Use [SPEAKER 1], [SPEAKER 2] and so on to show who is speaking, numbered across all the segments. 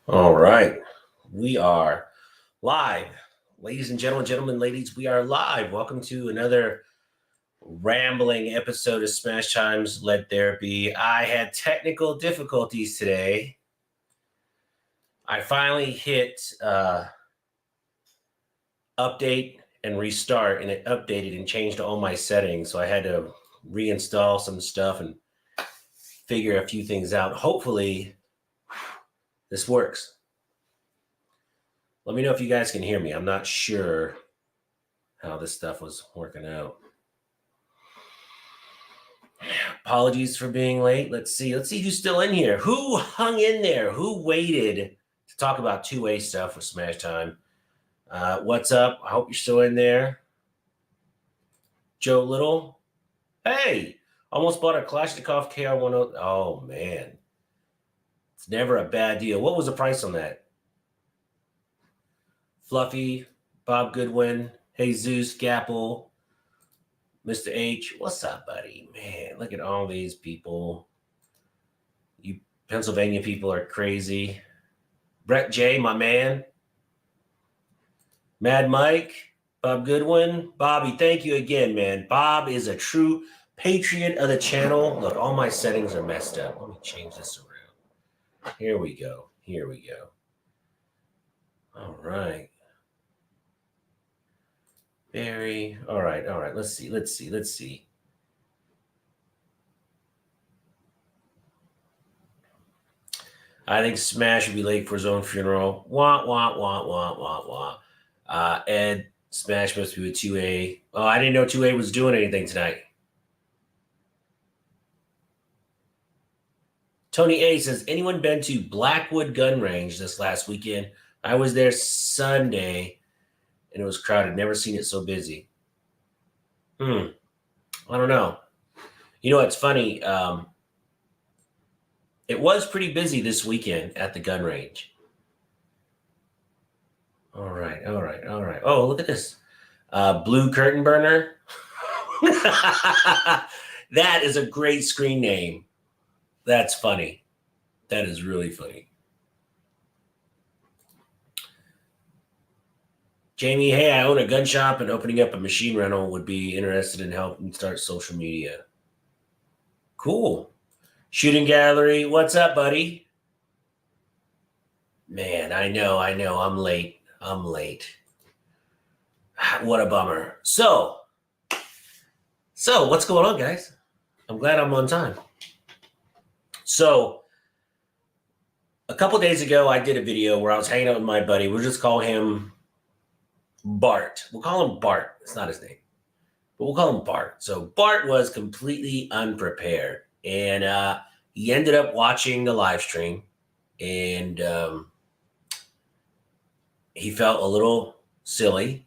[SPEAKER 1] All right. We are live. Ladies and gentlemen, ladies, we are live. Welcome to another rambling episode of Smash Times Let There Be. I had technical difficulties today. I finally hit update and restart, and it updated and changed all my settings. So I had to reinstall some stuff and figure a few things out. Hopefully, this works. Let me know if you guys can hear me. I'm not sure how this stuff was working out. Apologies for being late. Let's see who's still in here. Who hung in there? Who waited to talk about two-way stuff with Smash Time? What's up? I hope you're still in there. Joe Little. Hey, almost bought a Kalashnikov KR-10. Oh, man. It's never a bad deal. What was the price on that? Fluffy, Bob Goodwin, Jesus, Gapple, Mr. H. What's up, buddy? Man, look at all these people. You Pennsylvania people are crazy. Brett J, my man. Mad Mike, Bob Goodwin. Bobby, thank you again, man. Bob is a true patriot of the channel. Look, all my settings are messed up. Let me change this around. Here we go. All right. Barry. All right. Let's see. I think Smash would be late for his own funeral. Wah, wah, wah, wah, wah, wah. Ed, Smash must be with 2A. Oh, I didn't know 2A was doing anything tonight. Tony A says, anyone been to Blackwood Gun Range this last weekend? I was there Sunday, and it was crowded. Never seen it so busy. I don't know. You know, it's funny. It was pretty busy this weekend at the gun range. All right. Oh, look at this. Blue Curtain Burner. That is a great screen name. That's funny. That is really funny. Jamie, hey, I own a gun shop and opening up a machine rental would be interested in helping start social media. Cool. Shooting gallery. What's up, buddy? Man, I know. I'm late. What a bummer. So what's going on, guys? I'm glad I'm on time. So a couple days ago, I did a video where I was hanging out with my buddy. We'll just call him Bart. We'll call him Bart. It's not his name, but we'll call him Bart. So Bart was completely unprepared, and he ended up watching the live stream, and he felt a little silly,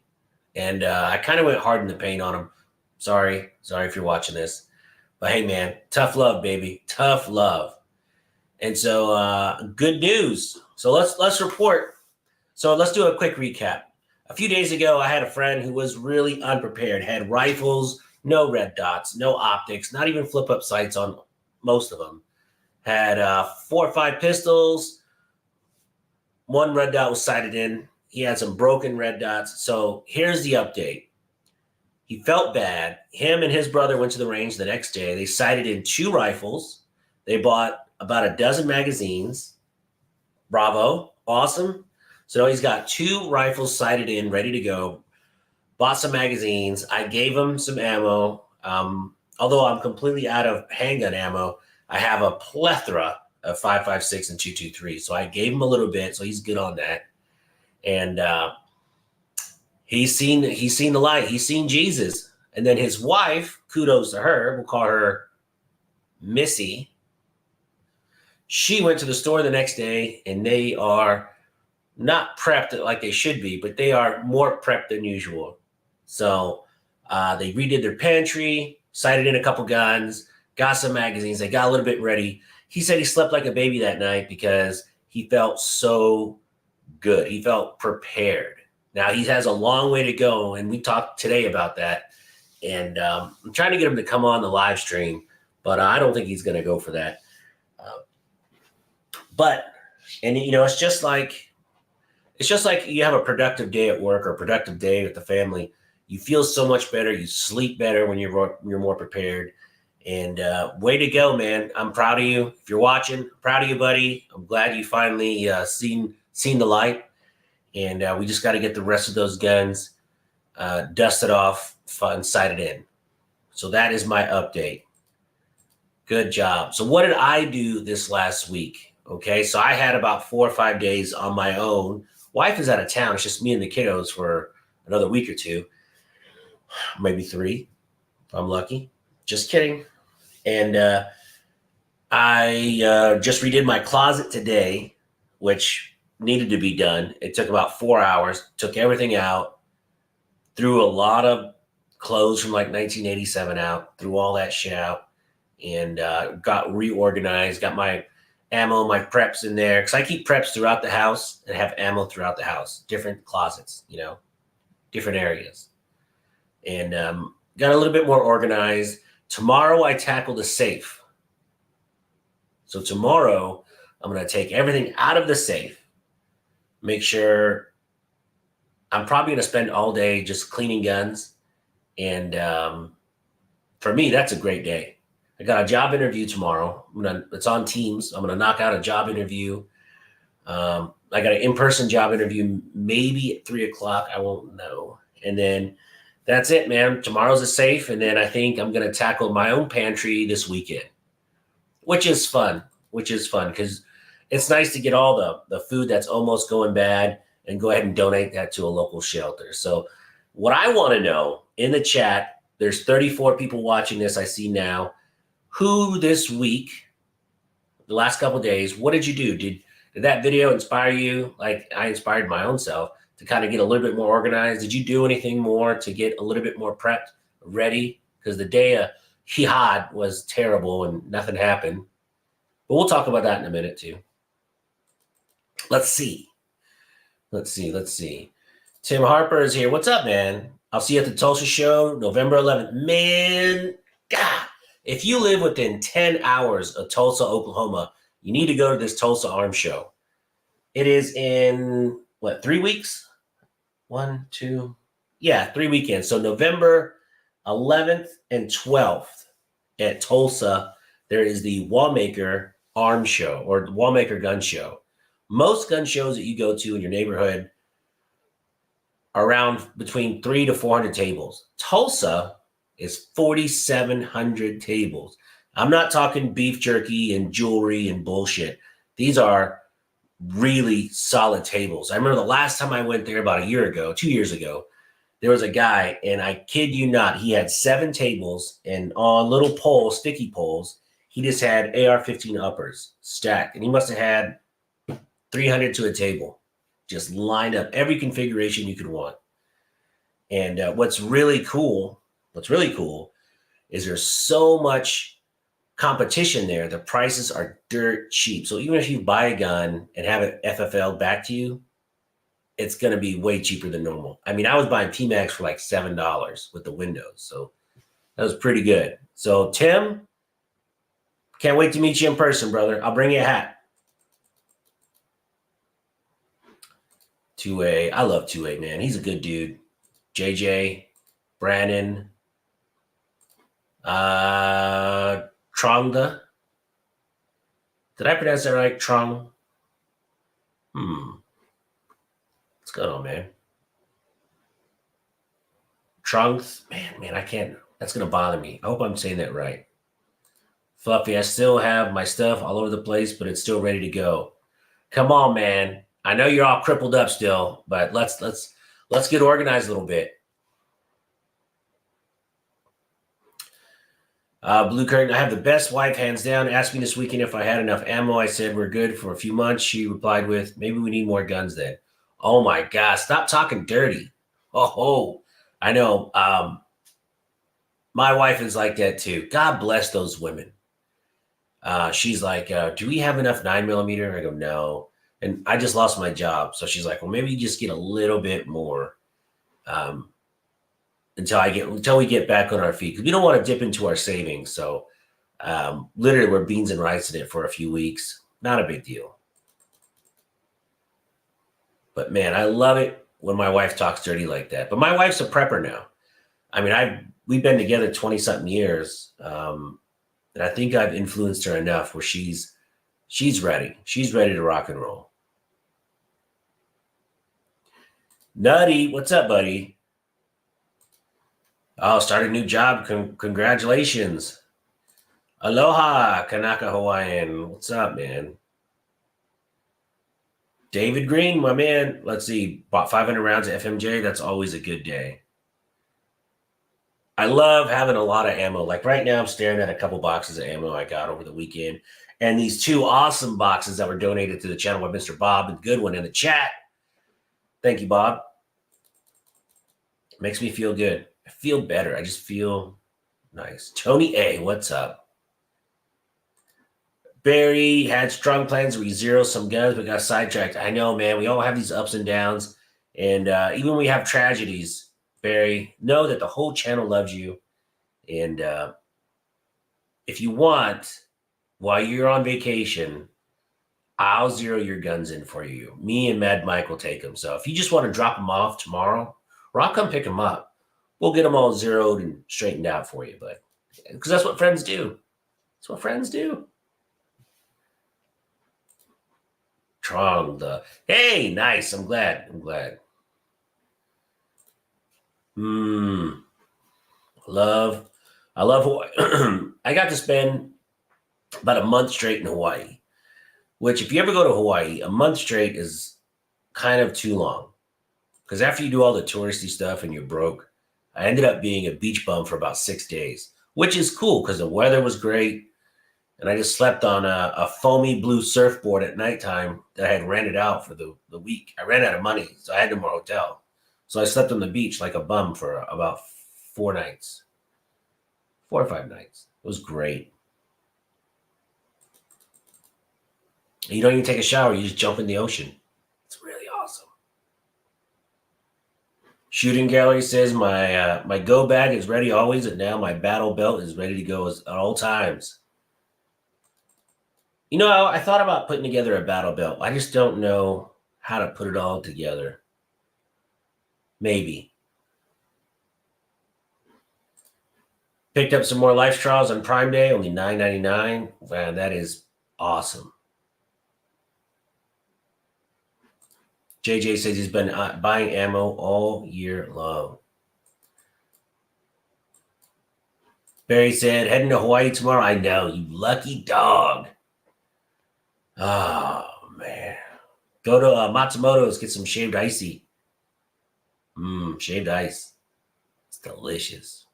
[SPEAKER 1] and I kind of went hard in the paint on him. Sorry if you're watching this, but hey, man, tough love, baby, tough love. And so, good news. So let's report. So let's do a quick recap. A few days ago, I had a friend who was really unprepared, had rifles, no red dots, no optics, not even flip-up sights on most of them. Had 4 or 5 pistols. 1 red dot was sighted in. He had some broken red dots. So here's the update. He felt bad. Him and his brother went to the range the next day. They sighted in 2 rifles. They bought about a dozen magazines. Bravo. Awesome. So he's got 2 rifles sighted in, ready to go. Bought some magazines. I gave him some ammo. Although I'm completely out of handgun ammo, I have a plethora of 5.56 and 2.23. So I gave him a little bit, so he's good on that. And he's seen the light. He's seen Jesus. And then his wife, kudos to her, we'll call her Missy. She went to the store the next day, and they are not prepped like they should be, but they are more prepped than usual. So they redid their pantry, sighted in a couple guns, got some magazines. They got a little bit ready. He said he slept like a baby that night because he felt so good. He felt prepared. Now he has a long way to go, and we talked today about that. And I'm trying to get him to come on the live stream, but I don't think he's going to go for that. But And it's just like you have a productive day at work or a productive day with the family. You feel so much better. You sleep better when you're more prepared. And way to go, man! I'm proud of you. If you're watching, proud of you, buddy. I'm glad you finally seen the light. And we just got to get the rest of those guns dusted off, and sighted in. So that is my update. Good job. So what did I do this last week? Okay, so I had about 4 or 5 days on my own. Wife is out of town. It's just me and the kiddos for another week or two, maybe 3, if I'm lucky. Just kidding. And I just redid my closet today, which needed to be done. It took about 4 hours. Took everything out, threw a lot of clothes from like 1987 out, threw all that shit out, and got reorganized, got my ammo, my preps in there, because I keep preps throughout the house and have ammo throughout the house, different closets, different areas, and got a little bit more organized. Tomorrow I tackle the safe. So tomorrow I'm going to take everything out of the safe, make sure. I'm probably going to spend all day just cleaning guns. And for me, that's a great day. I got a job interview tomorrow. It's on Teams. I'm going to knock out a job interview. I got an in-person job interview maybe at 3:00. I won't know. And then that's it, man. Tomorrow's a safe. And then I think I'm going to tackle my own pantry this weekend, which is fun because it's nice to get all the food that's almost going bad and go ahead and donate that to a local shelter. So what I want to know in the chat, there's 34 people watching this, I see now. Who this week, the last couple of days, what did you do? Did that video inspire you? Like I inspired my own self to kind of get a little bit more organized. Did you do anything more to get a little bit more prepped, ready? Because the day of Jihad was terrible and nothing happened. But we'll talk about that in a minute too. Let's see. Tim Harper is here. What's up, man? I'll see you at the Tulsa show, November 11th. Man, God, if you live within 10 hours of Tulsa, Oklahoma, you need to go to this Tulsa Arms Show. It is in, 3 weeks? 1, 2, 3 weekends. So November 11th and 12th at Tulsa, there is the Wallmaker Arms Show or Wallmaker Gun Show. Most gun shows that you go to in your neighborhood are around between 300 to 400 tables. Tulsa is 4,700 tables. I'm not talking beef jerky and jewelry and bullshit. These are really solid tables. I remember the last time I went there about 2 years ago, there was a guy, and I kid you not, he had 7 tables, and on little poles, sticky poles, he just had AR-15 uppers stacked, and he must have had 300 to a table, just lined up every configuration you could want. And what's really cool is there's so much competition there. The prices are dirt cheap. So even if you buy a gun and have it FFL back to you, it's going to be way cheaper than normal. I mean, I was buying P-Max for like $7 with the windows. So that was pretty good. So Tim, can't wait to meet you in person, brother. I'll bring you a hat. 2A. I love 2A, man. He's a good dude. JJ, Brandon, Tronga. Did I pronounce that right? Trong? What's going on, man? Trunks? Man, I can't. That's going to bother me. I hope I'm saying that right. Fluffy, I still have my stuff all over the place, but it's still ready to go. Come on, man. I know you're all crippled up still, but let's get organized a little bit. Blue Curtain, I have the best wife, hands down. Asked me this weekend if I had enough ammo. I said we're good for a few months. She replied with, maybe we need more guns then. Oh my God, stop talking dirty. Oh, I know. My wife is like that too. God bless those women. She's like, do we have enough 9mm? I go, no. And I just lost my job. So she's like, well, maybe you just get a little bit more until we get back on our feet. Because we don't want to dip into our savings. So literally we're beans and rice in it for a few weeks. Not a big deal. But man, I love it when my wife talks dirty like that. But my wife's a prepper now. I mean, we've been together 20 something years. And I think I've influenced her enough where she's ready. She's ready to rock and roll. Nutty, what's up, buddy? Oh, start a new job. Congratulations. Aloha, Kanaka Hawaiian. What's up, man? David Green, my man. Let's see. Bought 500 rounds of FMJ. That's always a good day. I love having a lot of ammo. Like right now, I'm staring at a couple boxes of ammo I got over the weekend. And these 2 awesome boxes that were donated to the channel by Mr. Bob, the good one in the chat. Thank you, Bob. It makes me feel good. I feel better. I just feel nice. Tony A, what's up? Barry had strong plans. We zero some guns, but got sidetracked. I know, man. We all have these ups and downs. And even when we have tragedies, Barry, know that the whole channel loves you. And if you want, while you're on vacation, I'll zero your guns in for you. Me and Mad Mike will take them. So if you just want to drop them off tomorrow, or I'll come pick them up. We'll get them all zeroed and straightened out for you. But because that's what friends do. That's what friends do. Trong, hey, nice. I'm glad. I love Hawaii. I got to spend about a month straight in Hawaii, which if you ever go to Hawaii, a month straight is kind of too long. Because after you do all the touristy stuff and you're broke, I ended up being a beach bum for about 6 days, which is cool because the weather was great. And I just slept on a foamy blue surfboard at nighttime that I had rented out for the week. I ran out of money, so I had no more hotel. So I slept on the beach like a bum for about 4 nights. 4 or 5 nights. It was great. You don't even take a shower. You just jump in the ocean. It's really awesome. Shooting Gallery says my go bag is ready always, and now my battle belt is ready to go at all times. You know, I thought about putting together a battle belt. I just don't know how to put it all together. Maybe. Picked up some more Life Trials on Prime Day, only $9.99. Man, that is awesome. JJ says he's been buying ammo all year long. Barry said, heading to Hawaii tomorrow. I know, you lucky dog. Oh, man. Go to Matsumoto's, get some shaved icy. Shaved ice. It's delicious.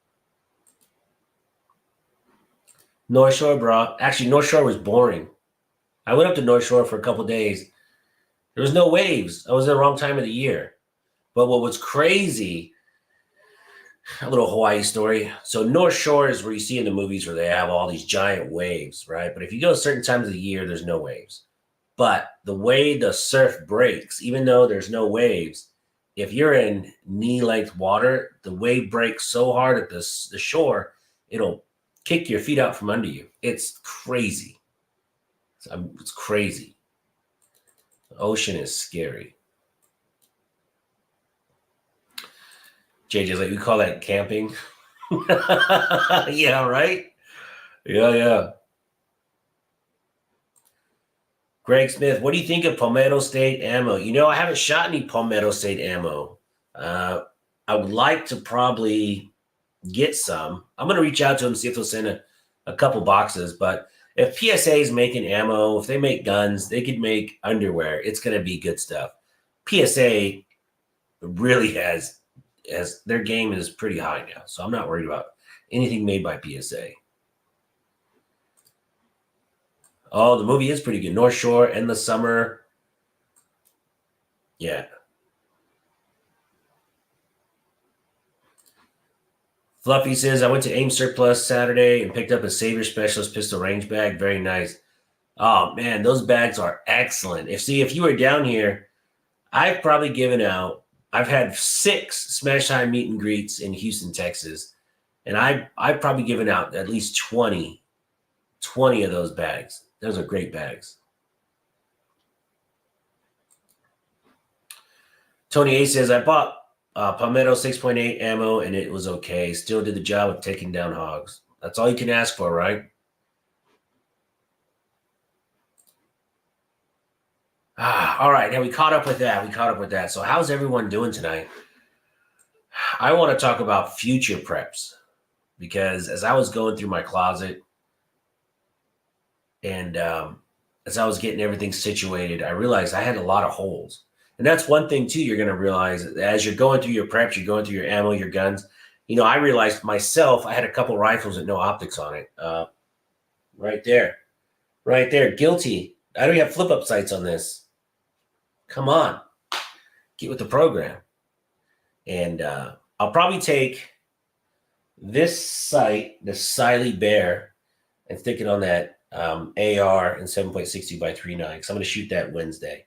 [SPEAKER 1] North Shore, bro. Actually, North Shore was boring. I went up to North Shore for a couple days. There was no waves. I was in the wrong time of the year. But what was crazy, a little Hawaii story. So North Shore is where you see in the movies where they have all these giant waves, right? But if you go certain times of the year, there's no waves. But the way the surf breaks, even though there's no waves, if you're in knee-length water, the wave breaks so hard at the shore, it'll kick your feet out from under you. It's crazy. It's crazy. The ocean is scary. JJ's like, we call that camping. Yeah, right? Yeah. Greg Smith, what do you think of Palmetto State ammo? You know, I haven't shot any Palmetto State ammo. I would like to probably get some. I'm going to reach out to them, see if they'll send a couple boxes. But if PSA is making ammo, if they make guns, they could make underwear. It's going to be good stuff. PSA really has their game is pretty high now. So I'm not worried about anything made by PSA. Oh, the movie is pretty good. North Shore in the summer. Yeah. Fluffy says, I went to Aim Surplus Saturday and picked up a Savior Specialist pistol range bag. Very nice. Oh, man, those bags are excellent. If you were down here, I've probably given out, I've had 6 Smash Time meet and greets in Houston, Texas, and I've probably given out at least 20 of those bags. Those are great bags. Tony A says, I bought Palmetto 6.8 ammo and it was okay. Still did the job of taking down hogs. That's all you can ask for, right? All right. Now we caught up with that. So how's everyone doing tonight? I want to talk about future preps because as I was going through my closet and as I was getting everything situated, I realized I had a lot of holes. And that's one thing, too, you're going to realize as you're going through your preps, you're going through your ammo, your guns. You know, I realized myself, I had a couple rifles with no optics on it. Right there. Right there. Guilty. I don't have flip-up sights on this. Come on. Get with the program. And I'll probably take this sight, the Siley Bear, and stick it on that AR and 7.62 by 3.9 because I'm going to shoot that Wednesday.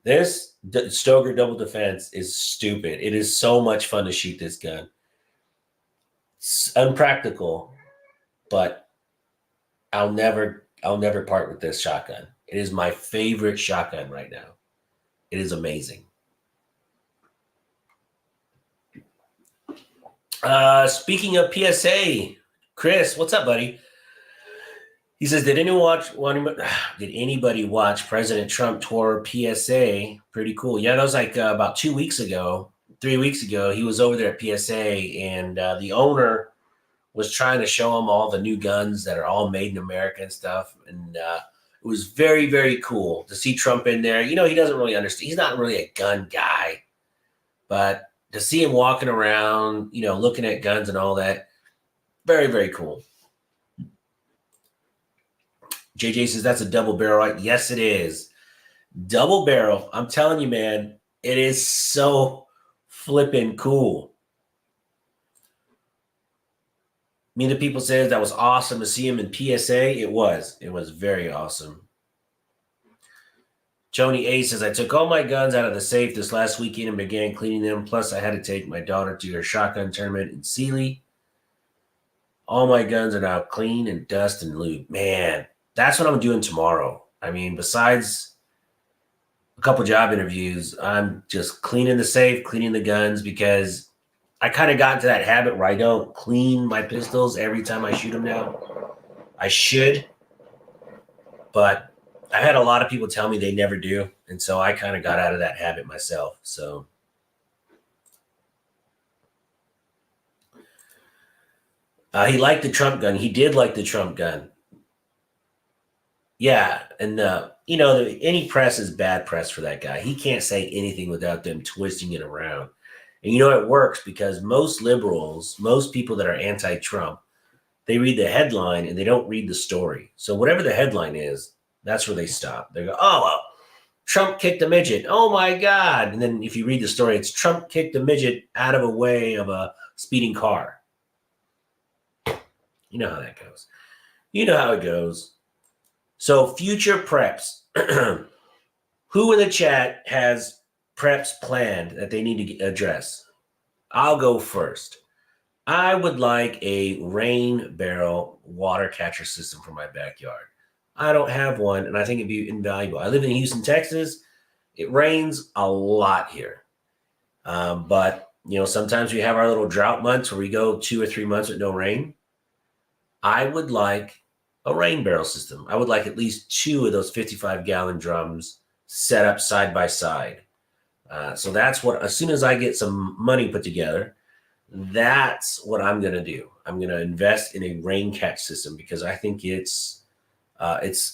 [SPEAKER 1] This Stoeger double defense is stupid. It is so much fun to shoot this gun. It's unpractical, but I'll never part with this shotgun. It is my favorite shotgun right now. It is amazing. Speaking of PSA, Chris, what's up, buddy? He says, did anybody watch President Trump tour PSA? Pretty cool. Yeah, that was like about 3 weeks ago. He was over there at PSA, and the owner was trying to show him all the new guns that are all made in America and stuff. And it was very, very cool to see Trump in there. You know, he doesn't really understand. He's not really a gun guy, but to see him walking around, you know, looking at guns and all that, very, very cool. JJ says that's a double barrel, right? Yes, it is. Double barrel. I'm telling you, man, it is so flipping cool. Me, the people says that was awesome to see him in PSA. It was very awesome. Joni A says, I took all my guns out of the safe this last weekend and began cleaning them. Plus, I had to take my daughter to her shotgun tournament in Sealy. All my guns are now clean and dust and lube. Man, that's what I'm doing tomorrow. I mean, besides a couple job interviews, I'm just cleaning the safe, cleaning the guns, because I kind of got into that habit where I don't clean my pistols every time I shoot them now. I should, but I had a lot of people tell me they never do, and so I kind of got out of that habit myself. So he liked the Trump gun. He did like the Trump gun. Yeah, and you know, any press is bad press for that guy. He can't say anything without them twisting it around. And you know it works because most liberals, most people that are anti-Trump, they read the headline and they don't read the story. So whatever the headline is, that's where they stop. They go, oh, well, Trump kicked a midget. Oh, my God. And then if you read the story, it's Trump kicked a midget out of a way of a speeding car. You know how that goes. You know how it goes. So future preps. Who in the chat has preps planned that they need to address? I'll go first. I would like a rain barrel water catcher system for my backyard. I don't have one, and I think it'd be invaluable. I live in Houston, Texas. It rains a lot here. But, you know, sometimes we have our little drought months where we go 2 or 3 months with no rain. I would like a rain barrel system. I would like at least 2 of those 55-gallon drums set up side by side. So that's what, as soon as I get some money put together, that's what I'm going to do. I'm going to invest in a rain catch system because I think it's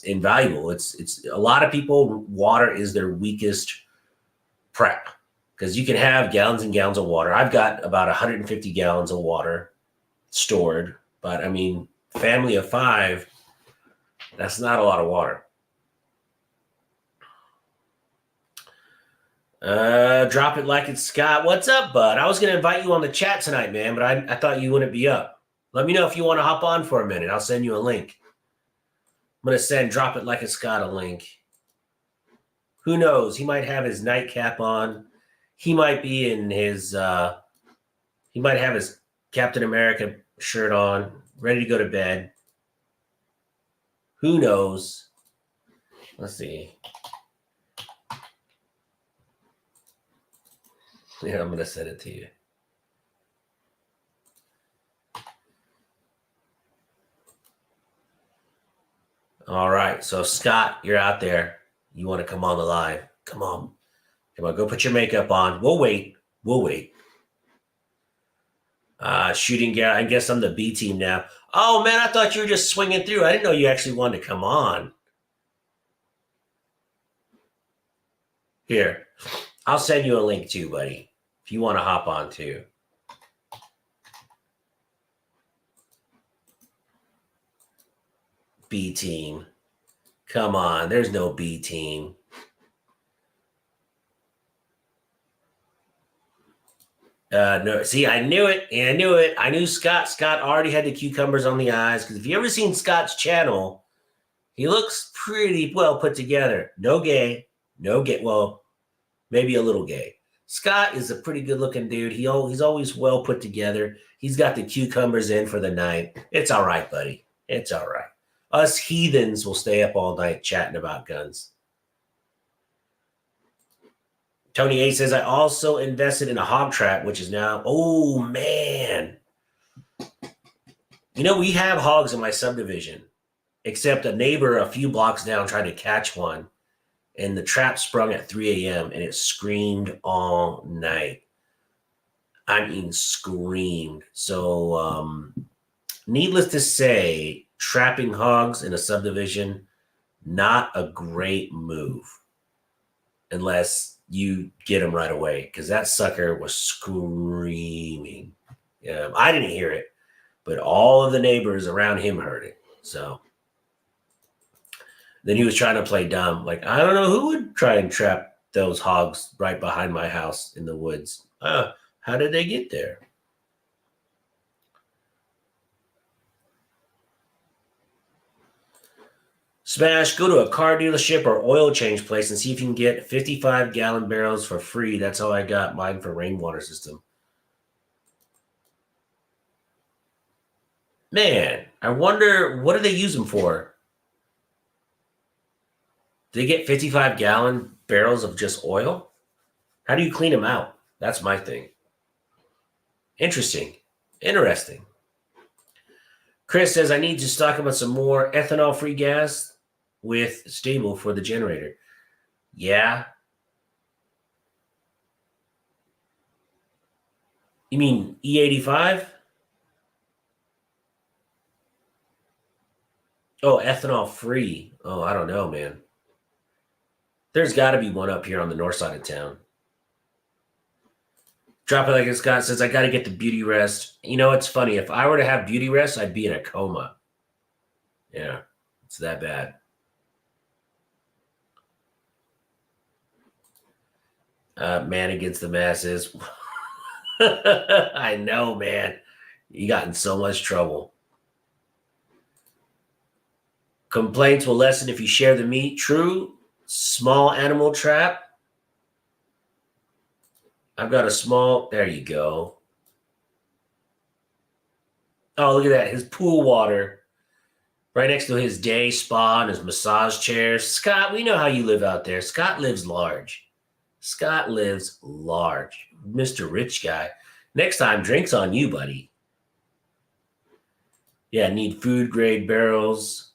[SPEAKER 1] invaluable. It's a lot of people, water is their weakest prep because you can have gallons and gallons of water. I've got about 150 gallons of water stored, but I mean, family of 5, that's not a lot of water. Drop it like it's Scott. What's up, bud? I was going to invite you on the chat tonight, man, but I thought you wouldn't be up. Let me know if you want to hop on for a minute. I'll send you a link. I'm going to send Drop It Like It's Scott a link. Who knows? He might have his nightcap on. He might be in his, he might have his Captain America shirt on, ready to go to bed. Who knows? Let's see. Yeah, I'm gonna send it to you. All right. So Scott, you're out there. You want to come on the live? Come on. Come on, go put your makeup on. We'll wait. We'll wait. Shooting guy. I guess I'm the B team now. Oh man, I thought you were just swinging through. I didn't know you actually wanted to come on. Here, I'll send you a link too, buddy, if you want to hop on too. B team. Come on, there's no B team. No, see, I knew it, and I knew it. I knew Scott. Scott already had the cucumbers on the eyes. Because if you ever seen Scott's channel, he looks pretty well put together. No gay, no gay. Well, maybe a little gay. Scott is a pretty good looking dude. He's always well put together. He's got the cucumbers in for the night. It's all right, buddy. It's all right. Us heathens will stay up all night chatting about guns. Tony A says, I also invested in a hog trap, which is now, oh man. You know, we have hogs in my subdivision, except a neighbor a few blocks down tried to catch one, and the trap sprung at 3 a.m. and it screamed all night. I mean, screamed. So, needless to say, trapping hogs in a subdivision, not a great move unless you get them right away, because that sucker was screaming. Yeah, I didn't hear it, but all of the neighbors around him heard it. So then he was trying to play dumb. Like, I don't know who would try and trap those hogs right behind my house in the woods. How did they get there? Smash, go to a car dealership or oil change place and see if you can get 55-gallon barrels for free. That's how I got mine for rainwater system. Man, I wonder, what do they use them for? Do they get 55-gallon barrels of just oil? How do you clean them out? That's my thing. Interesting. Chris says, I need to stock up on some more ethanol-free gas with stable for the generator. Yeah. You mean E85? Oh, ethanol free. Oh, I don't know, man. There's got to be one up here on the north side of town. Drop it like it's Scott says, I got to get the beauty rest. You know, it's funny. If I were to have beauty rest, I'd be in a coma. Yeah, it's that bad. Man against the masses. I know, man. You got in so much trouble. Complaints will lessen if you share the meat. True. Small animal trap. I've got a small, there you go. Oh, look at that. His pool water right next to his day spa and his massage chairs. Scott, we know how you live out there. Scott lives large. Mr. Rich Guy. Next time, drinks on you, buddy. Yeah, need food grade barrels.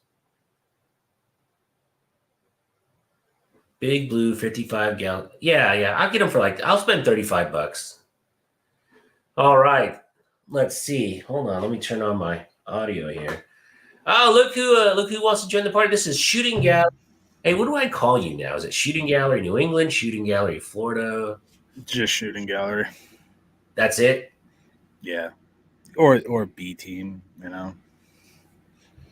[SPEAKER 1] Big Blue 55-gallon. Yeah. I'll get them for I'll spend $35. All right. Let's see. Hold on. Let me turn on my audio here. Oh, look who wants to join the party. This is Shooting Gallery. Hey, what do I call you now? Is it Shooting Gallery New England, Shooting Gallery Florida?
[SPEAKER 2] Just Shooting Gallery.
[SPEAKER 1] That's it?
[SPEAKER 2] Yeah. Or B team, you know.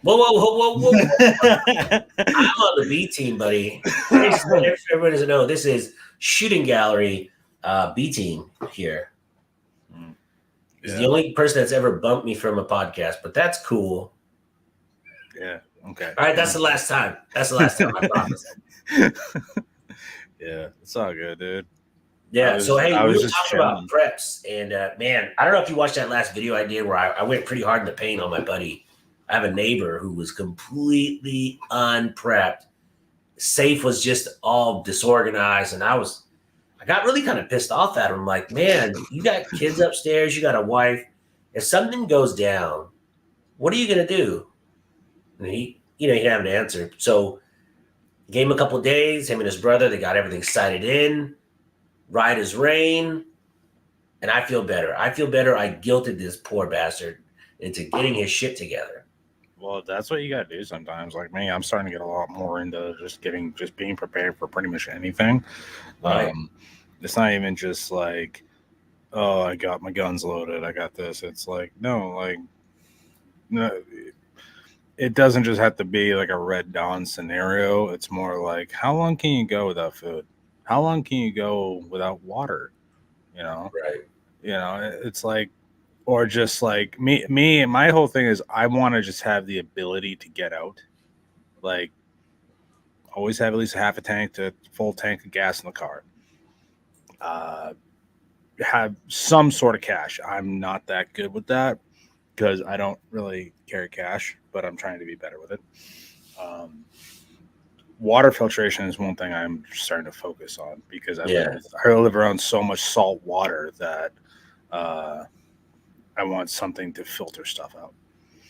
[SPEAKER 1] Whoa. I'm on the B team, buddy. Everybody doesn't know. This is Shooting Gallery B team here. He's the only person that's ever bumped me from a podcast, but that's cool.
[SPEAKER 2] Yeah. Okay.
[SPEAKER 1] All right. That's the last time. I promise.
[SPEAKER 2] Yeah. It's all good, dude.
[SPEAKER 1] Yeah. So, hey, we were talking about preps. And, man, I don't know if you watched that last video I did where I went pretty hard in the paint on my buddy. I have a neighbor who was completely unprepped. Safe was just all disorganized. And I got really kind of pissed off at him. Like, man, you got kids upstairs, you got a wife. If something goes down, what are you gonna do? And he didn't have an answer. So gave him a couple of days. Him and his brother, they got everything sighted in, right as rain, and I feel better. I feel better. I guilted this poor bastard into getting his shit together.
[SPEAKER 2] Well, that's what you gotta do sometimes. Like me, I'm starting to get a lot more into just being prepared for pretty much anything.
[SPEAKER 1] Right.
[SPEAKER 2] It's not even just like, oh, I got my guns loaded, I got this. It's like, no, it doesn't just have to be like a Red Dawn scenario. It's more like, how long can you go without food? How long can you go without water?
[SPEAKER 1] Right.
[SPEAKER 2] It's like, or just like me, my whole thing is I want to just have the ability to get out. Like, always have at least half a tank to full tank of gas in the car. Have some sort of cash. I'm not that good with that because I don't really carry cash, but I'm trying to be better with it. Water filtration is one thing I'm starting to focus on because I live around so much salt water that I want something to filter stuff out.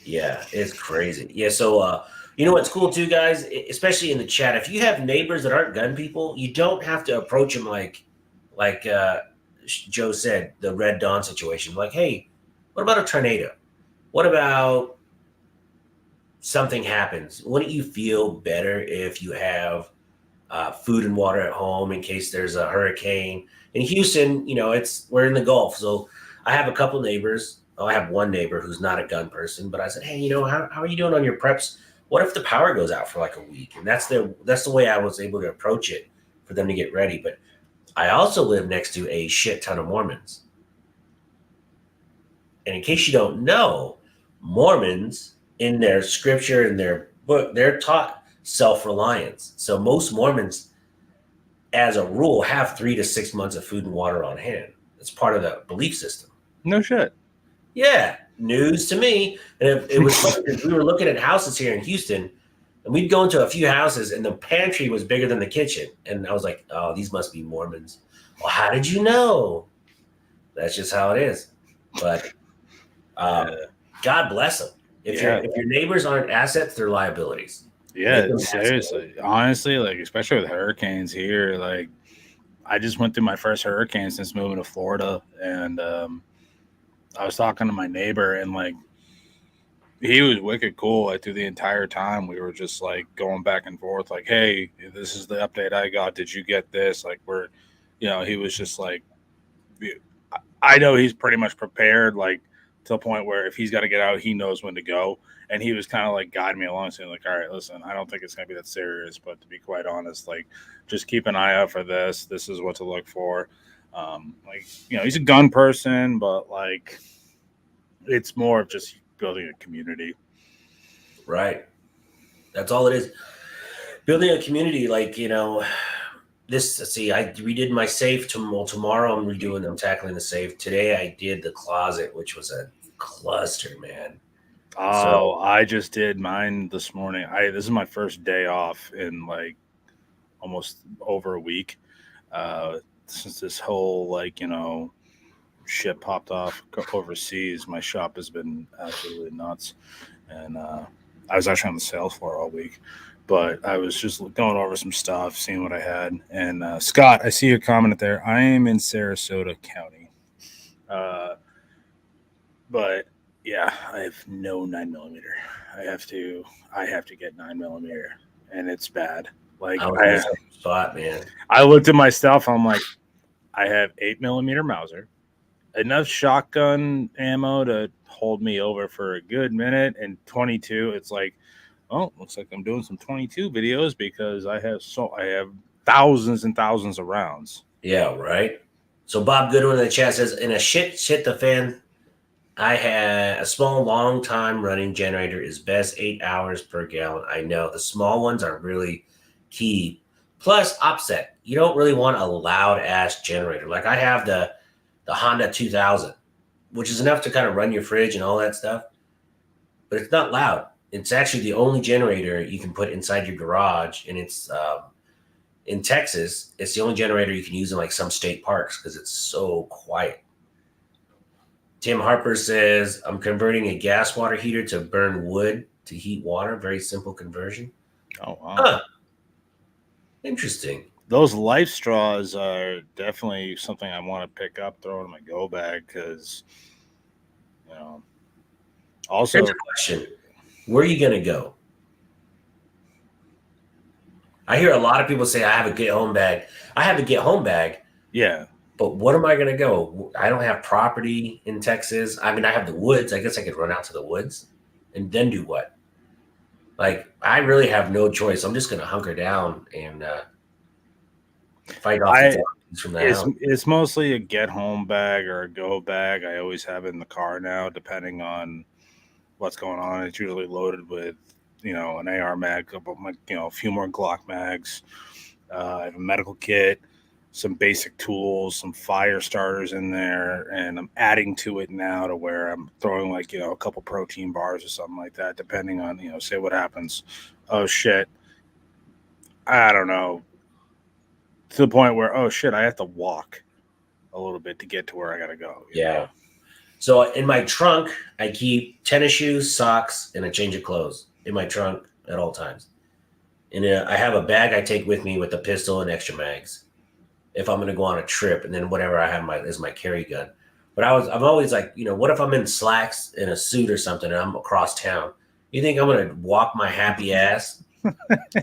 [SPEAKER 1] Yeah, it's crazy. Yeah, so you know what's cool too, guys, especially in the chat. If you have neighbors that aren't gun people, you don't have to approach them like Joe said, the Red Dawn situation. Like, hey, what about a tornado? What about something happens? Wouldn't you feel better if you have food and water at home in case there's a hurricane? In Houston, we're in the Gulf, so I have a couple neighbors. Oh, I have one neighbor who's not a gun person, but I said, hey, how are you doing on your preps? What if the power goes out for like a week? And that's the way I was able to approach it for them to get ready. But I also live next to a shit ton of Mormons. And in case you don't know, Mormons in their scripture, in their book, they're taught self-reliance. So most Mormons, as a rule, have 3 to 6 months of food and water on hand. It's part of the belief system.
[SPEAKER 2] No shit.
[SPEAKER 1] Yeah, news to me. And it was funny because we were looking at houses here in Houston, and we'd go into a few houses, and the pantry was bigger than the kitchen. And I was like, oh, these must be Mormons. Well, how did you know? That's just how it is. But God bless them. If your neighbors aren't assets, they're liabilities.
[SPEAKER 2] Yeah, seriously. Honestly, like, especially with hurricanes here, like, I just went through my first hurricane since moving to Florida, and I was talking to my neighbor, and like, he was wicked cool. Like, through the entire time, we were just like going back and forth, like, hey, this is the update I got. Did you get this? Like, he was just like, I know he's pretty much prepared, like, to the point where if he's got to get out, he knows when to go. And he was kind of like guiding me along, saying like, all right, listen, I don't think it's going to be that serious, but to be quite honest, like, just keep an eye out for this. This is what to look for. He's a gun person, but like, it's more of just building a community.
[SPEAKER 1] Right. That's all it is. Building a community, like, I redid my safe tomorrow. I'm tackling the safe. Today I did the closet, which was a cluster, man.
[SPEAKER 2] Oh, I just did mine this morning. This is my first day off in like almost over a week. Since this whole shit popped off overseas, my shop has been absolutely nuts. And I was actually on the sales floor all week. But I was just going over some stuff, seeing what I had. And Scott, I see your comment there. I am in Sarasota County. But yeah, I have no 9mm. I have to get 9mm, and it's bad. Like,
[SPEAKER 1] spot, man.
[SPEAKER 2] I looked at my stuff. I'm like, I have 8mm Mauser, enough shotgun ammo to hold me over for a good minute, and 22. It's like, oh, looks like I'm doing some 22 videos because I have thousands and thousands of rounds.
[SPEAKER 1] Yeah, right. So Bob Goodwin in the chat says, in a shit the fan, I had a small, long time running generator is best, 8 hours per gallon. I know the small ones are really key. Plus offset. You don't really want a loud ass generator. Like, I have the Honda 2000, which is enough to kind of run your fridge and all that stuff, but it's not loud. It's actually the only generator you can put inside your garage, and it's in Texas, it's the only generator you can use in like some state parks because it's so quiet. Tim Harper says, I'm converting a gas water heater to burn wood to heat water. Very simple conversion.
[SPEAKER 2] Oh wow.
[SPEAKER 1] Huh. Interesting.
[SPEAKER 2] Those life straws are definitely something I want to pick up, throw in my go bag because, you know. Also,
[SPEAKER 1] Here's a question. Where are you going to go? I hear a lot of people say, I have a get home bag. I have a get home bag.
[SPEAKER 2] yeah.
[SPEAKER 1] But what am I going to go? I don't have property in Texas. I mean, I have the woods. I guess I could run out to the woods and then do what? Like, I really have no choice. I'm just going to hunker down and fight off the zombies from the house.
[SPEAKER 2] It's mostly a get home bag or a go bag. I always have it in the car now, depending on what's going on. It's usually loaded with, an AR mag, a few more Glock mags. I have a medical kit, some basic tools, some fire starters in there, and I'm adding to it now to where I'm throwing a couple protein bars or something like that, depending on, say what happens. Oh shit. I don't know. To the point where, oh shit, I have to walk a little bit to get to where I gotta go.
[SPEAKER 1] Yeah. So in my trunk, I keep tennis shoes, socks, and a change of clothes in my trunk at all times. And I have a bag I take with me with a pistol and extra mags if I'm going to go on a trip, and then whatever I have is my carry gun. But I'm always like, what if I'm in slacks in a suit or something and I'm across town? You think I'm going to walk my happy ass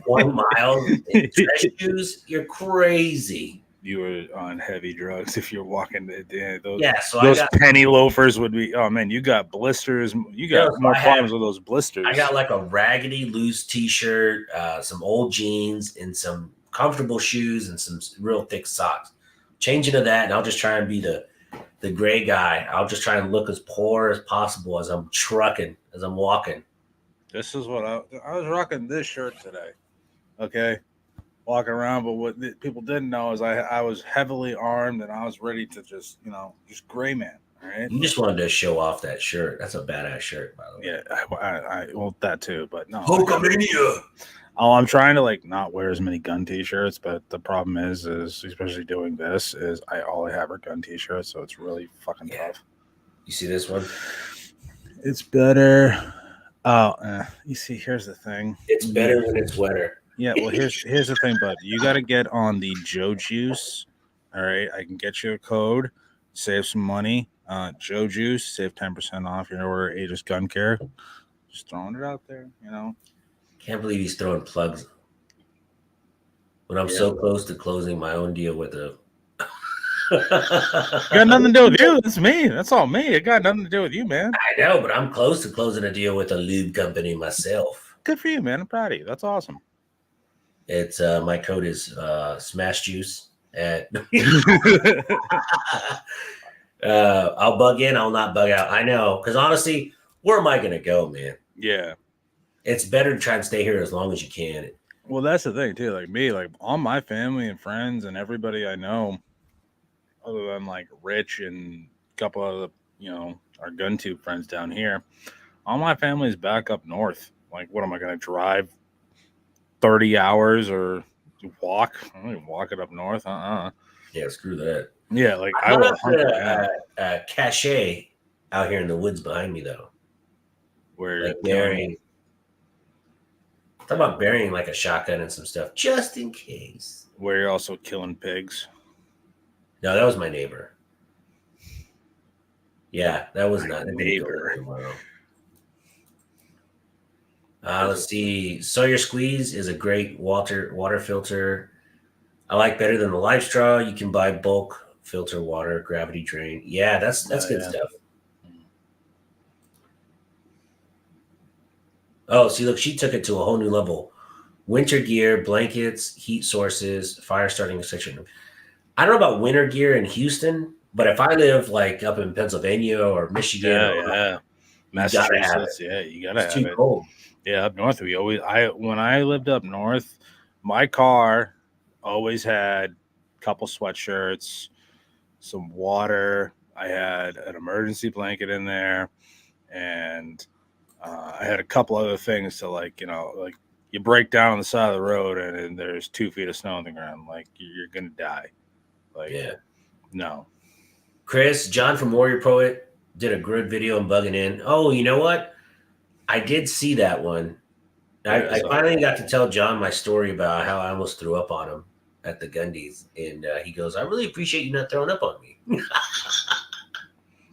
[SPEAKER 1] 1 mile in dress shoes? You're crazy.
[SPEAKER 2] You were on heavy drugs if you're walking.
[SPEAKER 1] So
[SPEAKER 2] those penny loafers would be. Oh man, you got blisters. You got more problems with those blisters.
[SPEAKER 1] I got like a raggedy loose T-shirt, some old jeans, and some comfortable shoes, and some real thick socks. Change into that, and I'll just try and be the gray guy. I'll just try and look as poor as possible as I'm trucking, as I'm walking.
[SPEAKER 2] This is what I was rocking this shirt today. Okay. Walking around, but what people didn't know is I was heavily armed and I was ready to just gray man. All right.
[SPEAKER 1] You just wanted to show off that shirt. That's a badass shirt, by the way.
[SPEAKER 2] Yeah, I well that too, but no.
[SPEAKER 1] Hulkamania.
[SPEAKER 2] Oh, I'm trying to not wear as many gun t-shirts, but the problem is especially doing this is all I have are gun t-shirts, so it's really fucking tough.
[SPEAKER 1] You see this one?
[SPEAKER 2] It's better. Oh, you see, here's the thing.
[SPEAKER 1] It's better when it's wetter.
[SPEAKER 2] Yeah, well, here's the thing, bud. You got to get on the Joe Juice. All right, I can get you a code, save some money. Joe Juice, save 10% off your order. Aegis Gun Care. Just throwing it out there,
[SPEAKER 1] Can't believe he's throwing plugs when I'm so close to closing my own deal with a.
[SPEAKER 2] Got nothing to do with you. It's me. That's all me. It got nothing to do with you, man.
[SPEAKER 1] I know, but I'm close to closing a deal with a lube company myself.
[SPEAKER 2] Good for you, man. I'm proud of you. That's awesome.
[SPEAKER 1] It's my code is Smash Juice at. I'll bug in. I'll not bug out. I know, because honestly, where am I going to go, man?
[SPEAKER 2] Yeah,
[SPEAKER 1] it's better to try and stay here as long as you can.
[SPEAKER 2] Well, that's the thing too. Like me, all my family and friends and everybody I know, other than Rich and a couple of our gun tube friends down here, all my family's back up north. What am I going to drive 30 hours or walk? I don't even walk it up north.
[SPEAKER 1] Yeah, screw that.
[SPEAKER 2] Yeah, I will hunt
[SPEAKER 1] a cache out here in the woods behind me though.
[SPEAKER 2] Where
[SPEAKER 1] burying. Talk about burying a shotgun and some stuff just in case.
[SPEAKER 2] Where you're also killing pigs.
[SPEAKER 1] No, that was my neighbor. Yeah, that was not
[SPEAKER 2] neighbor.
[SPEAKER 1] Let's see. Sawyer Squeeze is a great water filter. I like better than the Life Straw. You can buy bulk filter water, gravity drain. Yeah, that's good stuff. Oh, see, look, she took it to a whole new level. Winter gear, blankets, heat sources, fire starting section. I don't know about winter gear in Houston, but if I live up in Pennsylvania or Michigan,
[SPEAKER 2] Massachusetts, you gotta have it. It's too cold. Yeah, up north when I lived up north, my car always had a couple sweatshirts, some water. I had an emergency blanket in there, and I had a couple other things to you break down on the side of the road and there's 2 feet of snow on the ground. Like, you're gonna die. Like,
[SPEAKER 1] Yeah.
[SPEAKER 2] no.
[SPEAKER 1] Chris, John from Warrior Poet did a good video on bugging in. Oh, you know what? I did see that one. I finally got to tell John my story about how I almost threw up on him at the Gundies. And he goes, I really appreciate you not throwing up on me.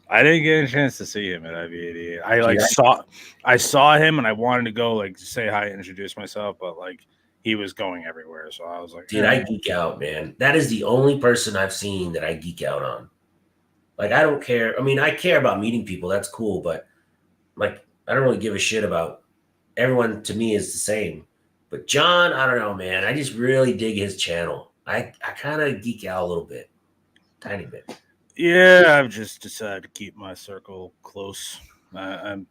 [SPEAKER 2] I didn't get a chance to see him at IVAD.
[SPEAKER 1] Dude,
[SPEAKER 2] I saw him and I wanted to go like say hi and introduce myself, but like he was going everywhere. So I was like,
[SPEAKER 1] Dude, I geek out, man. That is the only person I've seen that I geek out on. Like, I don't care. I mean, I care about meeting people. That's cool. But, like, I don't really give a shit about everyone. To me is the same. But John, I don't know, man. I just really dig his channel. I kind of geek out a little bit. Tiny bit.
[SPEAKER 2] yeah, I've just decided to keep my circle close. I'm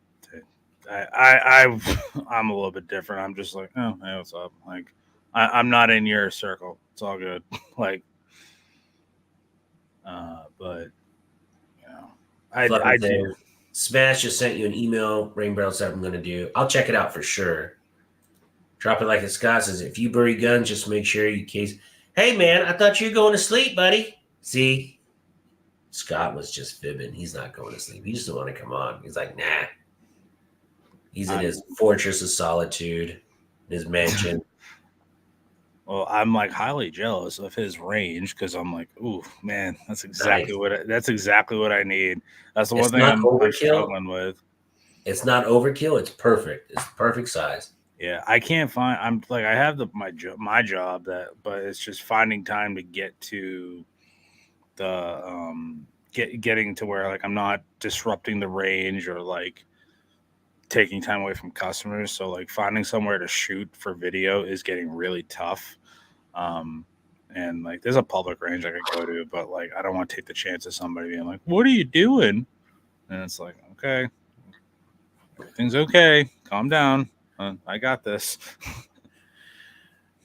[SPEAKER 2] I'm a little bit different. I'm just like, oh, hey, what's up? Like, I'm not in your circle. It's all good. Like, but you know, I do.
[SPEAKER 1] Smash just sent you an email. Rain Barrel said I'm going to do. I'll check it out for sure. Drop it like it Scott says. If you bury guns, just make sure you case. Hey, man, I thought you were going to sleep, buddy. See, Scott was just fibbing. He's not going to sleep. He just don't want to come on. He's like, nah. He's in his fortress of solitude, his mansion.
[SPEAKER 2] Well, I'm like highly jealous of his range because I'm like, ooh, man, that's exactly what I need. That's the one thing I'm struggling with.
[SPEAKER 1] It's not overkill. It's perfect. It's the perfect size.
[SPEAKER 2] Yeah, I can't find. I'm like, I have my job but it's just finding time to get to the getting to where like I'm not disrupting the range or like taking time away from customers. So like finding somewhere to shoot for video is getting really tough. And like there's a public range I could go to, but like I don't want to take the chance of somebody being like, "What are you doing?" And it's like, okay, everything's okay. Calm down. I got this.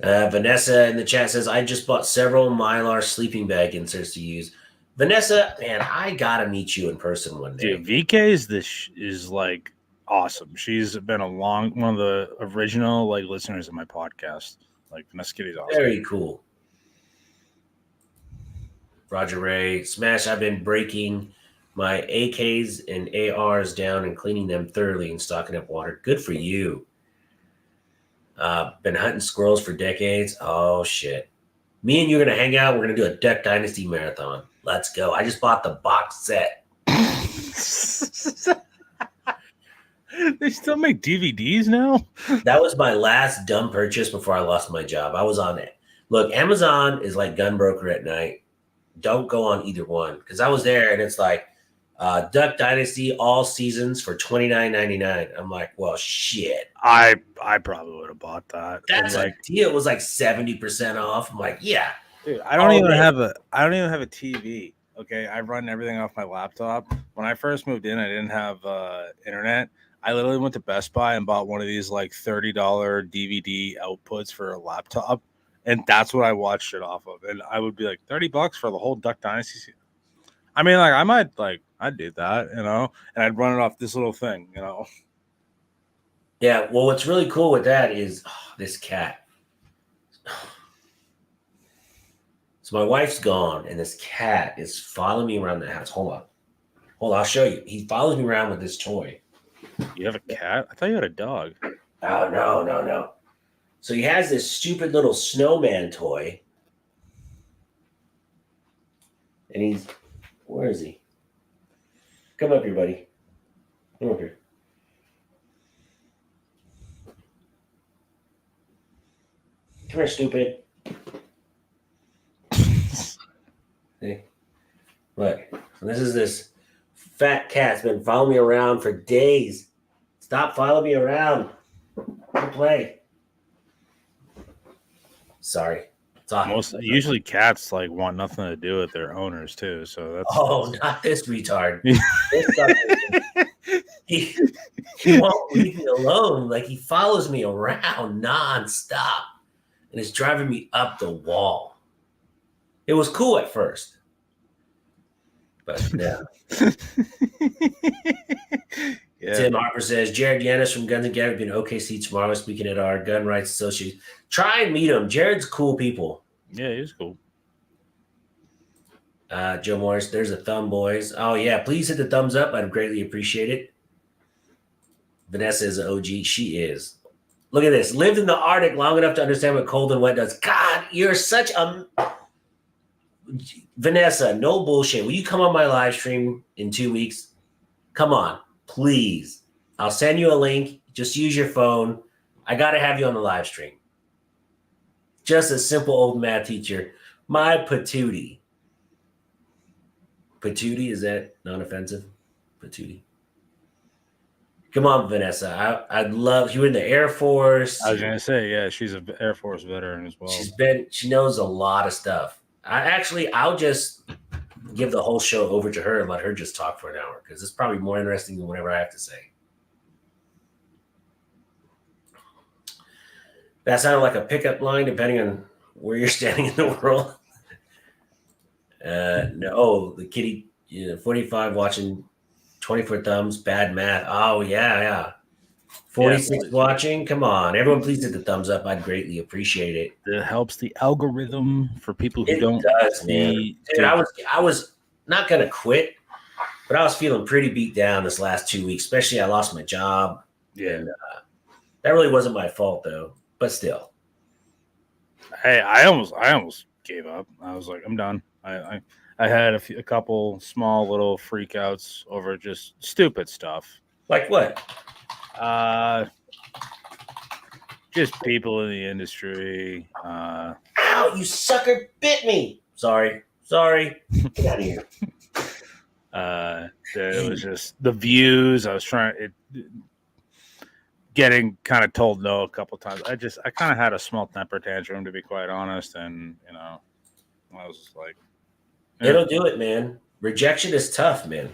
[SPEAKER 1] Vanessa in the chat says, I just bought several Mylar sleeping bag inserts to use. Vanessa, man, I gotta meet you in person one day.
[SPEAKER 2] Dude, VK is like awesome. She's been one of the original like listeners of my podcast. Like Vanessa Kitty's awesome.
[SPEAKER 1] Very cool. Roger Ray, Smash, I've been breaking my AKs and ARs down and cleaning them thoroughly and stocking up water. Good for you. Been hunting squirrels for decades. Oh, shit. Me and you are going to hang out. We're going to do a Duck Dynasty marathon. Let's go. I just bought the box set.
[SPEAKER 2] They still make DVDs now?
[SPEAKER 1] That was my last dumb purchase before I lost my job. I was on it. Look, Amazon is like gun broker at night. Don't go on either one because I was there and it's like Duck Dynasty all seasons for $29.99. I'm like, well, shit.
[SPEAKER 2] I probably would have bought that.
[SPEAKER 1] That's like, a deal. It was like 70% off. I'm like, yeah.
[SPEAKER 2] Dude, I don't even have a TV. Okay, I run everything off my laptop. When I first moved in, I didn't have internet. I literally went to Best Buy and bought one of these like $30 DVD outputs for a laptop. And that's what I watched it off of. And I would be like $30 for the whole Duck Dynasty. I mean, like I'd do that, you know, and I'd run it off this little thing, you know.
[SPEAKER 1] Yeah. Well, what's really cool with that is this cat. So my wife's gone and this cat is following me around the house. Hold on. I'll show you. He follows me around with this toy.
[SPEAKER 2] You have a cat? I thought you had a dog.
[SPEAKER 1] Oh, no. So he has this stupid little snowman toy. And where is he? Come up here, buddy. Come up here. Come here, stupid. See? Look. So this fat cat's been following me around for days. Stop following me around. Don't play. Sorry.
[SPEAKER 2] Usually cats like want nothing to do with their owners too. So that's
[SPEAKER 1] not this retard. He won't leave me alone. Like he follows me around nonstop and is driving me up the wall. It was cool at first. But yeah.
[SPEAKER 2] Yeah.
[SPEAKER 1] Tim Harper says Jared Yanis from Guns and Gab will be in OKC tomorrow, speaking at our Gun Rights Association. Try and meet him. Jared's cool people.
[SPEAKER 2] Yeah, he's cool.
[SPEAKER 1] Joe Morris, there's a thumb, boys. Oh, yeah. Please hit the thumbs up. I'd greatly appreciate it. Vanessa is an OG. She is. Look at this. Lived in the Arctic long enough to understand what cold and wet does. God, you're such a... Vanessa, no bullshit. Will you come on my live stream in 2 weeks? Come on, please. I'll send you a link. Just use your phone. I got to have you on the live stream. Just a simple old math teacher. My patootie. Patootie, is that non-offensive? Patootie. Come on, Vanessa. I'd love you in the Air Force.
[SPEAKER 2] I was gonna say, yeah, she's an Air Force veteran as well.
[SPEAKER 1] She knows a lot of stuff. I'll just give the whole show over to her and let her just talk for an hour because it's probably more interesting than whatever I have to say. That sounded like a pickup line, depending on where you're standing in the world. No, the kitty, 45 watching 24 thumbs, bad math. Oh, yeah. 46 watching. Come on. Everyone, please hit the thumbs up. I'd greatly appreciate it.
[SPEAKER 2] It helps the algorithm for people who don't
[SPEAKER 1] see. Dude, I was not going to quit, but I was feeling pretty beat down this last 2 weeks, especially I lost my job.
[SPEAKER 2] Yeah.
[SPEAKER 1] And, that really wasn't my fault, though, but still.
[SPEAKER 2] Hey, I almost gave up. I was like, I'm done. I had a couple small little freakouts over just stupid stuff.
[SPEAKER 1] Like what?
[SPEAKER 2] Just people in the industry.
[SPEAKER 1] Ow, you sucker bit me. Sorry. Get out of here.
[SPEAKER 2] It was just the views. I was getting kind of told no a couple times. I kind of had a small temper tantrum, to be quite honest. And, I was just like,
[SPEAKER 1] yeah. It'll do it, man. Rejection is tough, man.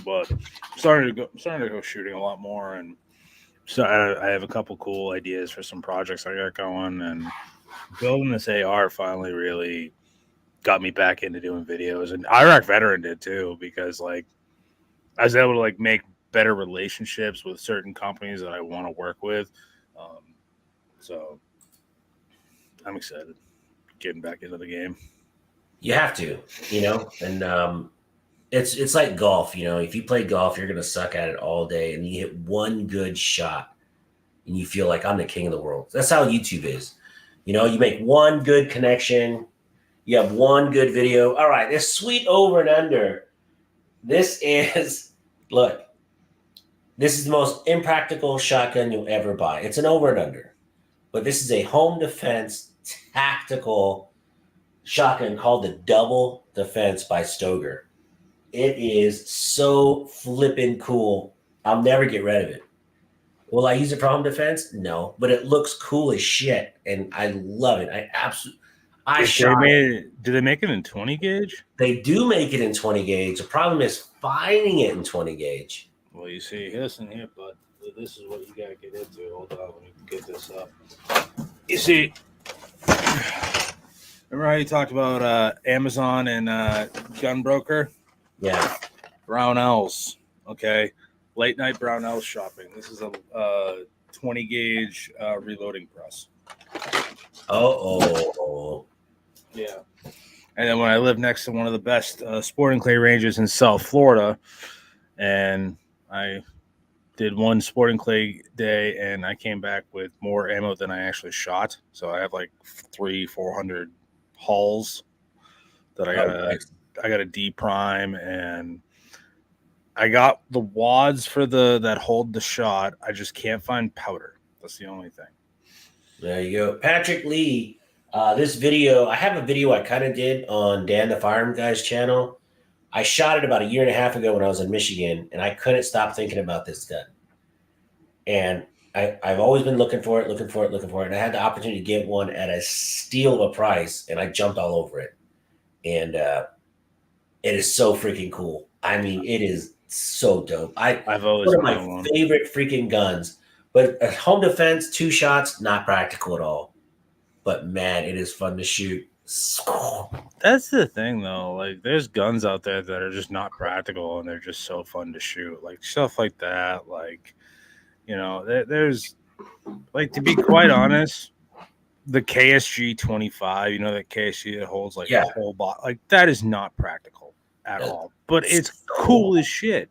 [SPEAKER 2] But I'm starting to go shooting a lot more, and so I have a couple cool ideas for some projects I got going, and building this AR finally really got me back into doing videos, and Iraq Veteran did too, because like I was able to like make better relationships with certain companies that I want to work with, so I'm excited getting back into the game.
[SPEAKER 1] You have to, and it's like golf, if you play golf, you're going to suck at it all day and you hit one good shot and you feel like I'm the king of the world. That's how YouTube is. You make one good connection. You have one good video. All right, this sweet over and under. This is the most impractical shotgun you'll ever buy. It's an over and under, but this is a home defense tactical shotgun called the Double Defense by Stoeger. It is so flippin' cool. I'll never get rid of it. Will I use it for home defense? No, but it looks cool as shit, and I love it.
[SPEAKER 2] Do they make it in 20 gauge?
[SPEAKER 1] They do make it in 20 gauge. The problem is finding it in 20 gauge.
[SPEAKER 2] Well, you see, listen here, bud. This is what you got to get into. Hold on, let me get this up. You see, remember how you talked about Amazon and Gunbroker?
[SPEAKER 1] Yeah.
[SPEAKER 2] Brownells. Okay. Late night Brownells shopping. This is a 20 gauge reloading press.
[SPEAKER 1] Oh.
[SPEAKER 2] Yeah. And then when I lived next to one of the best sporting clay ranges in South Florida, and I did one sporting clay day, and I came back with more ammo than I actually shot. So I have like 300-400 hulls that I got a D prime, and I got the wads for that hold the shot. I just can't find powder. That's the only thing.
[SPEAKER 1] There you go. Patrick Lee, this video, I have a video I kind of did on Dan the Firearm Guy's channel. I shot it about a year and a half ago when I was in Michigan, and I couldn't stop thinking about this gun. And I've always been looking for it. And I had the opportunity to get one at a steal of a price, and I jumped all over it. And it is so freaking cool. I mean, it is so dope.
[SPEAKER 2] I've always
[SPEAKER 1] one of my favorite freaking guns. But home defense, 2 shots, not practical at all. But man, it is fun to shoot.
[SPEAKER 2] That's the thing, though. Like, there's guns out there that are just not practical, and they're just so fun to shoot. Like stuff like that. Like, there's like, to be quite honest, the KSG 25. You know, that KSG that holds like
[SPEAKER 1] Yeah.
[SPEAKER 2] a whole box. Like, that is not practical at all. But it's
[SPEAKER 1] So-
[SPEAKER 2] cool as shit.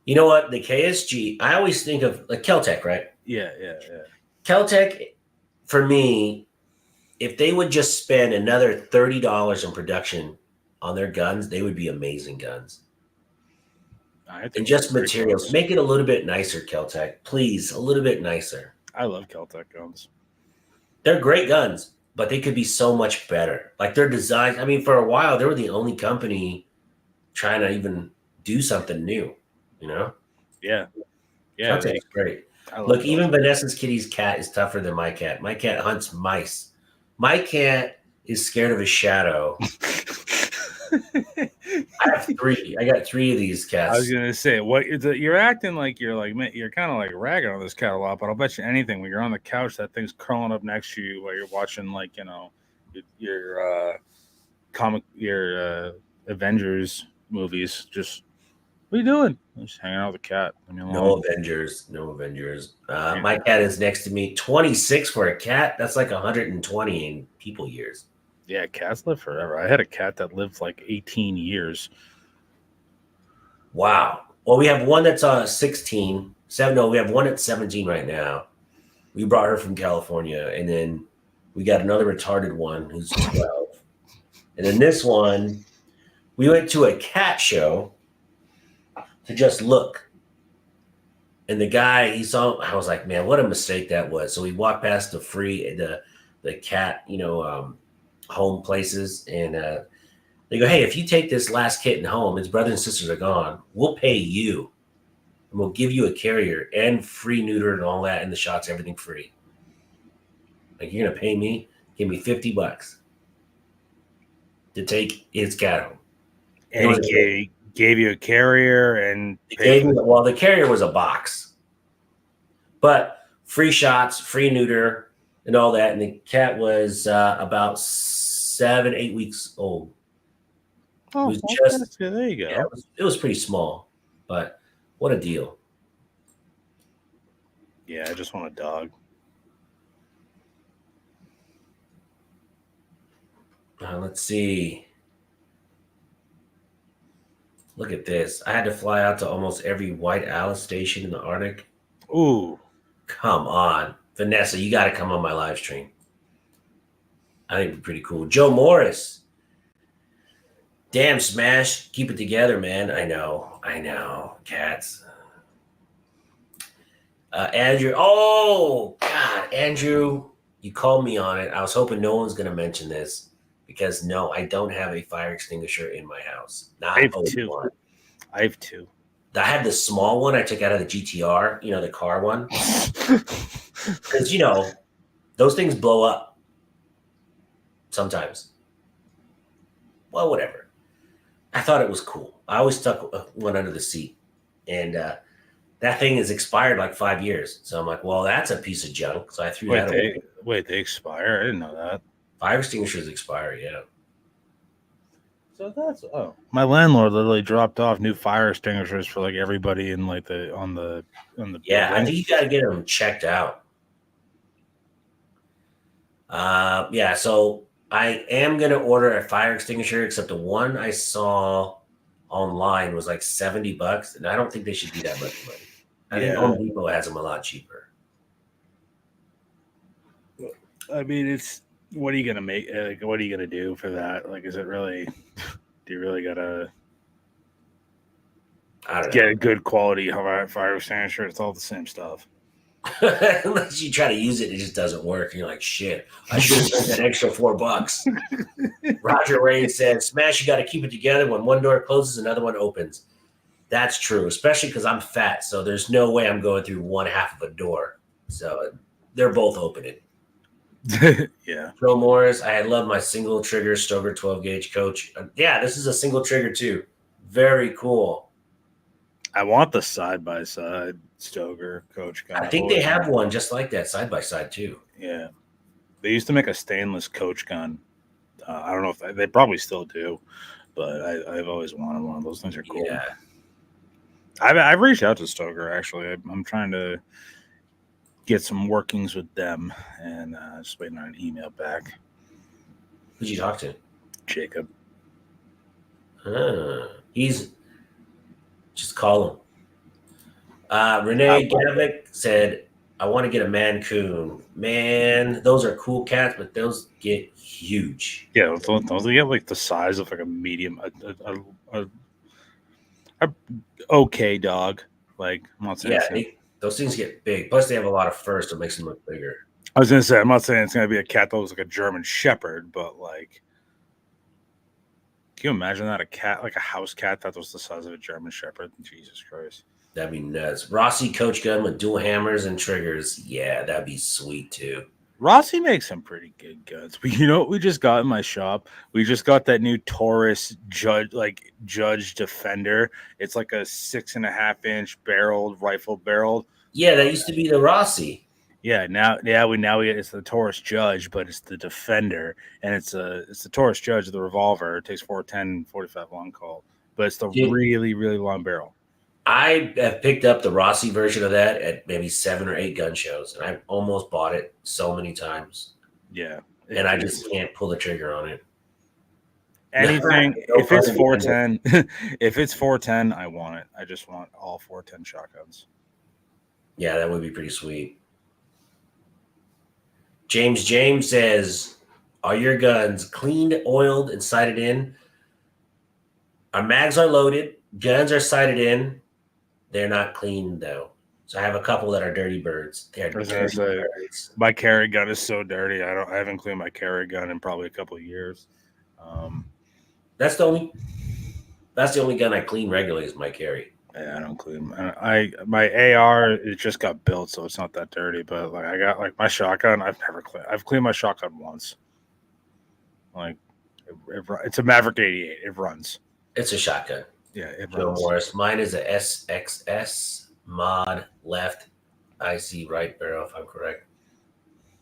[SPEAKER 1] You know what? The KSG, I always think of like Keltec, right?
[SPEAKER 2] Yeah.
[SPEAKER 1] Keltec, for me, if they would just spend another $30 in production on their guns, they would be amazing guns.
[SPEAKER 2] I think
[SPEAKER 1] And just
[SPEAKER 2] they're
[SPEAKER 1] materials.
[SPEAKER 2] close.
[SPEAKER 1] Make it a little bit nicer, Keltec. Please, a little bit nicer.
[SPEAKER 2] I love Keltec guns.
[SPEAKER 1] They're great guns, but they could be so much better. Like their design. I mean, for a while, they were the only company trying to even do something new, you know?
[SPEAKER 2] Yeah. Yeah.
[SPEAKER 1] Keltec's great.
[SPEAKER 2] I love
[SPEAKER 1] Look,
[SPEAKER 2] Keltec.
[SPEAKER 1] even Vanessa's kitty's cat is tougher than my cat. My cat hunts mice. My cat is scared of a shadow. I have 3. I got 3 of these cats.
[SPEAKER 2] I was gonna say, you're acting like you're kind of like ragging on this cat a lot, but I'll bet you anything when you're on the couch, that thing's curling up next to you while you're watching your Avengers movies. Just, what are you doing? I'm just hanging out with the cat.
[SPEAKER 1] No Avengers. My cat is next to me. 26 for a cat. That's like 120 in people years.
[SPEAKER 2] Yeah, cats live forever. I had a cat that lived like 18 years.
[SPEAKER 1] Wow. Well, we have one that's 16. We have one that's 17 right now. We brought her from California, and then we got another retarded one who's 12. And then this one, we went to a cat show to just look. And the guy, he saw, I was like, man, what a mistake that was. So we walked past the cat, home places, and they go, hey, if you take this last kitten home, his brothers and sisters are gone, we'll pay you, and we'll give you a carrier and free neuter and all that, and the shots, everything free. Like, you're gonna pay me? Give me $50 to take his cat home.
[SPEAKER 2] And he gave you a carrier, and
[SPEAKER 1] the carrier was a box, but free shots, free neuter, and all that. And the cat was about 7-8 weeks old.
[SPEAKER 2] Oh,
[SPEAKER 1] it was just,
[SPEAKER 2] there you go.
[SPEAKER 1] Yeah, it was pretty small, but what a deal.
[SPEAKER 2] Yeah, I just want a dog.
[SPEAKER 1] Let's see. Look at this. I had to fly out to almost every White Alice station in the Arctic.
[SPEAKER 2] Ooh.
[SPEAKER 1] Come on. Vanessa, you got to come on my live stream. I think it'd be pretty cool. Joe Morris. Damn, Smash. Keep it together, man. I know. Cats. Andrew. Oh, God. Andrew, you called me on it. I was hoping no one's going to mention this because, no, I don't have a fire extinguisher in my house.
[SPEAKER 2] I have 2. I have 2.
[SPEAKER 1] I had the small one I took out of the GTR, the car one. Because, those things blow up sometimes. Well, whatever. I thought it was cool. I always stuck one under the seat. And that thing is expired like 5 years. So I'm like, well, that's a piece of junk. So I threw that away.
[SPEAKER 2] Wait, they expire? I didn't know that.
[SPEAKER 1] Fire extinguishers expire, yeah.
[SPEAKER 2] So that's my landlord literally dropped off new fire extinguishers for like everybody in like on the
[SPEAKER 1] Yeah, I think you got to get them checked out. Yeah, so I am gonna order a fire extinguisher, except the one I saw online was like $70, and I don't think they should be that much money. I think Home Depot has them a lot cheaper.
[SPEAKER 2] I mean, it's, what are you gonna make? What are you gonna do for that? Like, is it really? Do you really gotta get a good quality fire extinguisher? It's all the same stuff.
[SPEAKER 1] Unless you try to use it, it just doesn't work. And you're like, shit, I should have spent that extra $4. Roger Ray said, Smash, you got to keep it together. When one door closes, another one opens. That's true, especially because I'm fat. So there's no way I'm going through one half of a door. So they're both opening.
[SPEAKER 2] Yeah.
[SPEAKER 1] Joe Morris, I love my single trigger Stoker 12 gauge coach. Yeah, this is a single trigger too. Very cool.
[SPEAKER 2] I want the side by side Stoker coach guy.
[SPEAKER 1] I think they have one just like that side by side too.
[SPEAKER 2] Yeah. They used to make a stainless coach gun. I don't know if they probably still do, but I've always wanted one. Those things are cool.
[SPEAKER 1] Yeah.
[SPEAKER 2] I've reached out to Stoker actually. I'm trying to get some workings with them, and just waiting on an email back.
[SPEAKER 1] Who'd you talk to?
[SPEAKER 2] Jacob.
[SPEAKER 1] He's just call him. Renee Gavick said, I want to get a Mancoon. Man, those are cool cats, but those get huge.
[SPEAKER 2] Yeah, don't they get like the size of like a medium, a okay dog? Like, I'm not saying.
[SPEAKER 1] Yeah, those things get big. Plus, they have a lot of fur, so it makes them look bigger.
[SPEAKER 2] I was gonna say, I'm not saying it's gonna be a cat that looks like a German Shepherd, but like, can you imagine that, a cat, like a house cat that was the size of a German Shepherd? Jesus Christ.
[SPEAKER 1] That'd be nuts. Rossi coach gun with dual hammers and triggers. Yeah, that'd be sweet too.
[SPEAKER 2] Rossi makes some pretty good guns. But you know what we just got in my shop? We just got that new Taurus Judge Defender. It's like a 6.5-inch rifle barreled.
[SPEAKER 1] Yeah, that used to be the Rossi.
[SPEAKER 2] Yeah, now we it's the Taurus Judge, but it's the Defender, and it's the Taurus Judge, the revolver. It takes 410, 45 long call, but it's the really, really long barrel.
[SPEAKER 1] I have picked up the Rossi version of that at maybe 7 or 8 gun shows, and I've almost bought it so many times.
[SPEAKER 2] Yeah,
[SPEAKER 1] and I just can't pull the trigger on it.
[SPEAKER 2] Anything if it's 410, if it's 410, I want it. I just want all 410 shotguns.
[SPEAKER 1] Yeah, that would be pretty sweet. James says, are your guns cleaned, oiled, and sighted in? Our mags are loaded. Guns are sighted in. They're not clean, though. So I have a couple that are dirty birds. They're dirty birds.
[SPEAKER 2] My carry gun is so dirty. I haven't cleaned my carry gun in probably a couple of years.
[SPEAKER 1] That's the only gun I clean regularly is my carry.
[SPEAKER 2] Yeah, I don't clean. My AR, it just got built, so it's not that dirty. But like I got like my shotgun, I've cleaned my shotgun once. Like it's a Maverick 88. It runs.
[SPEAKER 1] It's a shotgun.
[SPEAKER 2] Yeah, it
[SPEAKER 1] Joe
[SPEAKER 2] runs.
[SPEAKER 1] Morris. Mine is a SXS mod left IC right barrel, if I'm correct.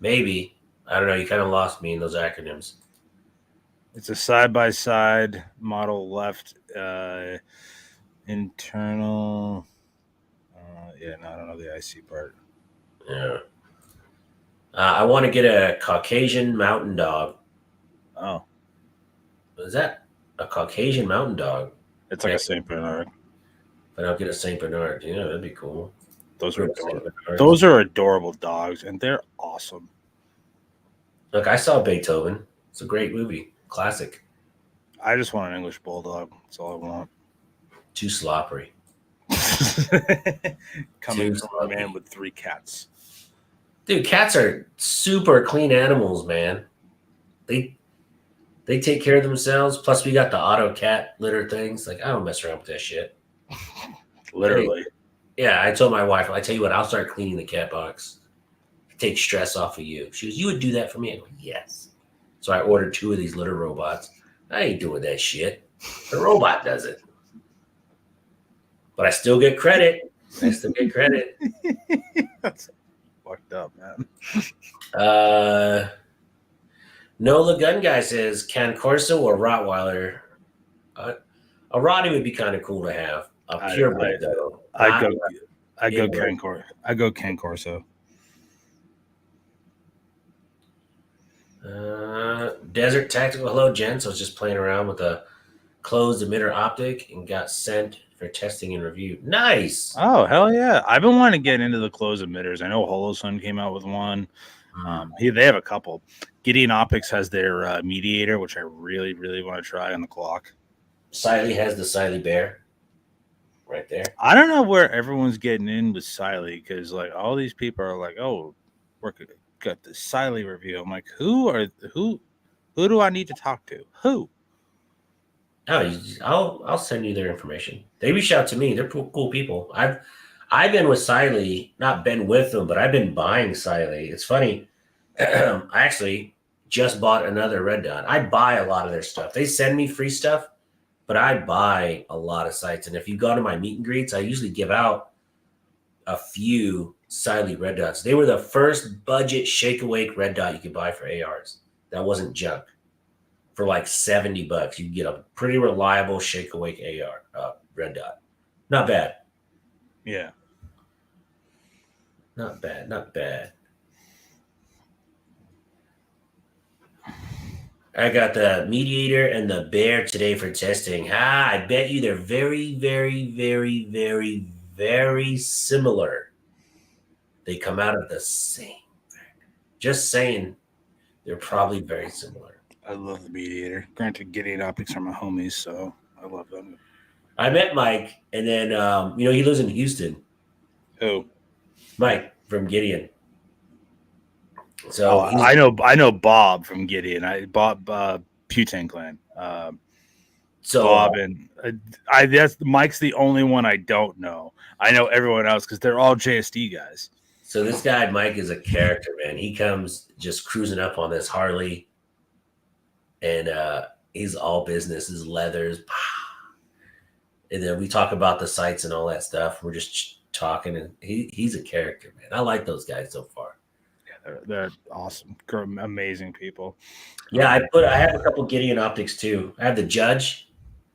[SPEAKER 1] Maybe. I don't know. You kind of lost me in those acronyms.
[SPEAKER 2] It's a side-by-side model left internal. I don't know the IC part.
[SPEAKER 1] Yeah. I want to get a Caucasian mountain dog.
[SPEAKER 2] Oh.
[SPEAKER 1] Is that a Caucasian mountain dog?
[SPEAKER 2] It's like a St. Bernard.
[SPEAKER 1] But I'll get a St. Bernard. Yeah, that'd be cool.
[SPEAKER 2] Those are adorable dogs, and they're awesome.
[SPEAKER 1] Look, I saw Beethoven. It's a great movie. Classic.
[SPEAKER 2] I just want an English bulldog. That's all I want.
[SPEAKER 1] Too sloppy.
[SPEAKER 2] Coming from a man with 3 cats.
[SPEAKER 1] Dude, cats are super clean animals, man. They take care of themselves. Plus, we got the auto cat litter things. Like, I don't mess around with that shit.
[SPEAKER 2] Literally.
[SPEAKER 1] Yeah, I told my wife, I tell you what, I'll start cleaning the cat box. Take stress off of you. She goes, you would do that for me? I go, yes. So I ordered 2 of these litter robots. I ain't doing that shit. The robot does it. But I still get credit. That's
[SPEAKER 2] fucked up, man.
[SPEAKER 1] Nola Gun Guy says, Can Corso or Rottweiler? A Rottie would be kind of cool to have. A purebred, though.
[SPEAKER 2] I go Ken Corso.
[SPEAKER 1] Desert Tactical. Hello, gents. I was just playing around with a closed emitter optic and got sent for testing and review. Nice.
[SPEAKER 2] Oh, hell yeah. I've been wanting to get into the closed emitters. I know Holosun came out with one. They have a couple. Gideon Optics has their mediator, which I really, really want to try on the clock.
[SPEAKER 1] Siley has the Siley Bear right there.
[SPEAKER 2] I don't know where everyone's getting in with Siley because like all these people are like, oh, we're got the Siley review. I'm like, who do I need to talk to? Who?
[SPEAKER 1] Oh, I'll send you their information. They reach out to me. They're cool people. I've been with Siley, not been with them, but I've been buying Siley. It's funny. I actually just bought another Red Dot. I buy a lot of their stuff. They send me free stuff, but I buy a lot of sites. And if you go to my meet and greets, I usually give out a few Siley red dots. They were the first budget shake awake red dot you could buy for ARs. That wasn't junk. For like $70, you can get a pretty reliable shake awake AR red dot. Not bad.
[SPEAKER 2] Yeah.
[SPEAKER 1] Not bad. Not bad. I got the Mediator and the Bear today for testing. I bet you they're very, very, very, very, very similar. They come out of the same. Just saying, they're probably very similar.
[SPEAKER 2] I love the Mediator. Granted, Gideon Optics are my homies, so I love them.
[SPEAKER 1] I met Mike, and then he lives in Houston.
[SPEAKER 2] Who?
[SPEAKER 1] Mike from Gideon. So
[SPEAKER 2] I know Bob from Gideon. Bob Putain Clan.
[SPEAKER 1] so
[SPEAKER 2] Bob and that's Mike's the only one I don't know. I know everyone else because they're all JSD guys.
[SPEAKER 1] So this guy Mike is a character, man. He comes just cruising up on this Harley, and he's all business, his leathers, and then we talk about the sights and all that stuff. We're just talking, and he's a character, man. I like those guys so far.
[SPEAKER 2] Yeah, they're awesome, amazing people.
[SPEAKER 1] Yeah, I have a couple Gideon Optics too. I have the Judge.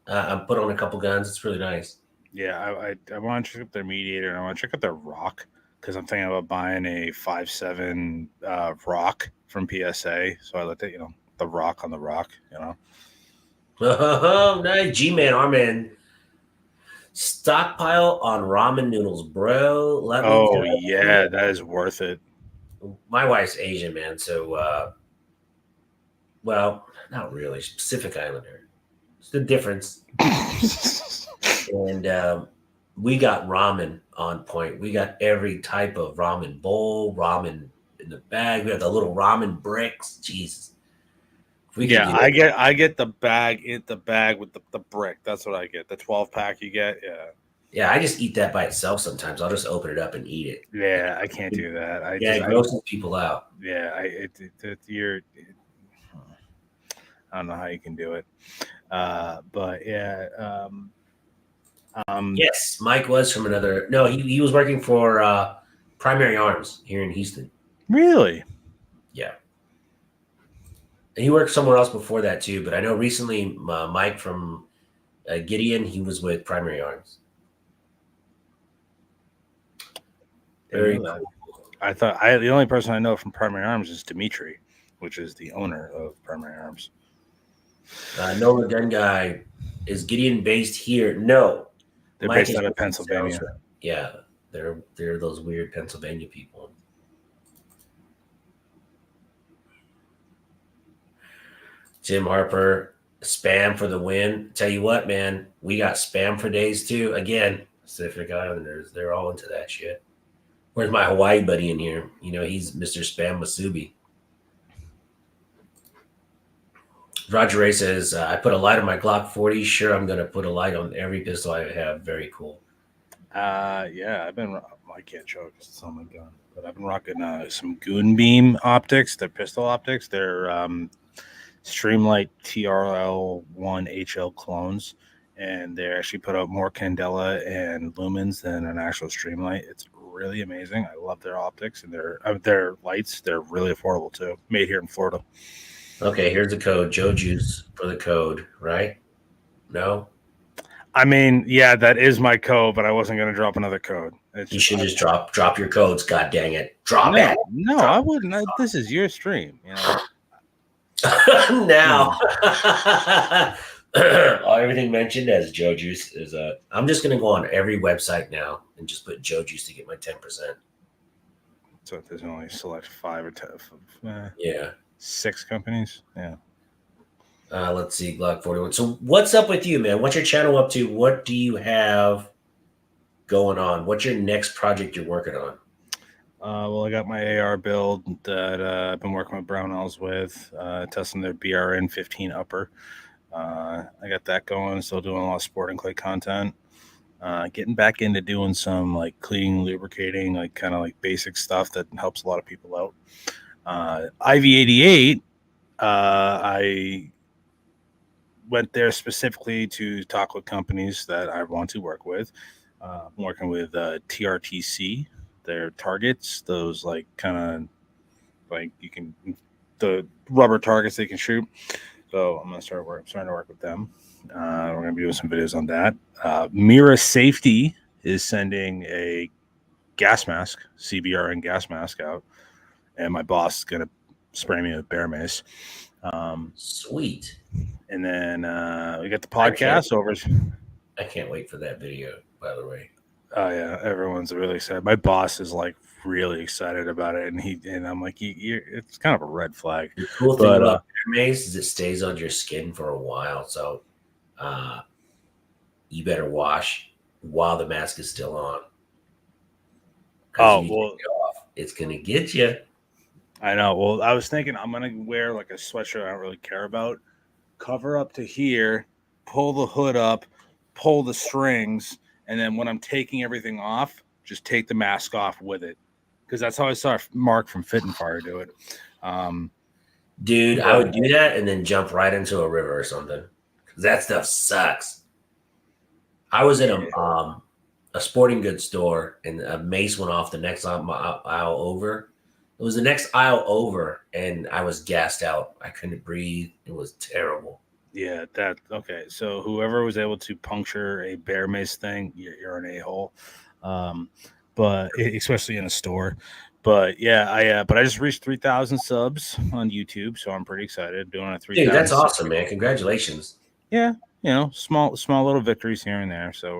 [SPEAKER 1] I put on a couple guns. It's really nice.
[SPEAKER 2] Yeah, I want to check out their Mediator, and I want to check out their Rock because I'm thinking about buying a 5.7 Rock from PSA. So I looked at the Rock on the Rock.
[SPEAKER 1] Oh, nice. G-Man, R-Man. Stockpile on ramen noodles, bro.
[SPEAKER 2] Yeah, that is worth it.
[SPEAKER 1] My wife's Asian, man. So, well, not really. Pacific Islander. It's the difference. And we got ramen on point. We got every type of ramen bowl, ramen in the bag. We have the little ramen bricks. Jesus.
[SPEAKER 2] I get the bag with the brick. That's what I get. The 12-pack you get. Yeah.
[SPEAKER 1] Yeah, I just eat that by itself sometimes. I'll just open it up and eat it.
[SPEAKER 2] Yeah, I can't do that.
[SPEAKER 1] It grosses people out.
[SPEAKER 2] Yeah, I don't know how you can do it. But yeah.
[SPEAKER 1] Yes, Mike was from another. No, he was working for Primary Arms here in Houston.
[SPEAKER 2] Really?
[SPEAKER 1] Yeah. And he worked somewhere else before that too, but I know recently Mike from Gideon, he was with Primary Arms. Very cool.
[SPEAKER 2] I thought the only person I know from Primary Arms is Dimitri, which is the owner of Primary Arms.
[SPEAKER 1] Nola Gun Guy is Gideon based here? No,
[SPEAKER 2] they're based out of Pennsylvania.
[SPEAKER 1] Yeah, they're those weird Pennsylvania people. Jim Harper, spam for the win. Tell you what, man, we got spam for days too. Again, Pacific Islanders, they're all into that shit. Where's my Hawaii buddy in here? He's Mr. Spam Masubi. Roger Ray says, I put a light on my Glock 40. Sure, I'm going to put a light on every pistol I have. Very cool.
[SPEAKER 2] Yeah, I can't show it because it's on my gun, but I've been rocking some Goon Beam optics. They're pistol optics. They're Streamlight TRL1 HL clones, and they actually put out more candela and lumens than an actual Streamlight. It's really amazing. I love their optics and their lights. They're really affordable too. Made here in Florida.
[SPEAKER 1] Okay, here's the code. Joe Juice for the code, right? No?
[SPEAKER 2] I mean, yeah, that is my code, but I wasn't going to drop another code.
[SPEAKER 1] You should just drop your codes. God dang it. Drop it.
[SPEAKER 2] No, I wouldn't. This is your stream.
[SPEAKER 1] Now. Everything mentioned as Joe Juice is I'm just going to go on every website now and just put Joe Juice to get my 10%.
[SPEAKER 2] So if there's only select 5 or 10.
[SPEAKER 1] Yeah.
[SPEAKER 2] 6 companies. Yeah.
[SPEAKER 1] Let's see, Glock 41. So what's up with you, man? What's your channel up to? What do you have going on? What's your next project you're working on?
[SPEAKER 2] Well, I got my AR build that I've been working with Brownells with, testing their BRN 15 upper. I got that going. Still doing a lot of sporting clay content. Getting back into doing some like cleaning, lubricating, like kind of like basic stuff that helps a lot of people out. IV88, I went there specifically to talk with companies that I want to work with. I'm working with TRTC. Their targets, those like kind of like you can the rubber targets they can shoot. So I'm starting to work with them. We're gonna be doing some videos on that. Mira Safety is sending a gas mask, CBRN gas mask out, and my boss is gonna spray me with bear mace.
[SPEAKER 1] Sweet.
[SPEAKER 2] And then we got the
[SPEAKER 1] I can't-
[SPEAKER 2] podcast over.
[SPEAKER 1] I can't wait for that video, by the way.
[SPEAKER 2] Oh yeah, everyone's really excited. My boss is like really excited about it, and I'm like, it's kind of a red flag.
[SPEAKER 1] The cool thing
[SPEAKER 2] But,
[SPEAKER 1] about bear mace is it stays on your skin for a while, so you better wash while the mask is still on. 'Cause if you take it off, it's gonna get you.
[SPEAKER 2] I know. Well, I was thinking I'm gonna wear like a sweatshirt I don't really care about, cover up to here, pull the hood up, pull the strings, and then when I'm taking everything off, just take the mask off with it. Because that's how I saw Mark from Fit and Fire do it.
[SPEAKER 1] Dude, I would do that and then jump right into a river or something. 'Cause that stuff sucks. I was in a sporting goods store and a mace went off the next aisle over. It was the next aisle over, and I was gassed out. I couldn't breathe. It was terrible.
[SPEAKER 2] Yeah, that okay. So whoever was able to puncture a bear mace thing, you're an a-hole. But especially in a store. But yeah, but I just reached 3,000 subs on YouTube, so I'm pretty excited. Doing a 3,000.
[SPEAKER 1] Dude, that's awesome, man! Congratulations.
[SPEAKER 2] Yeah, small little victories here and there. So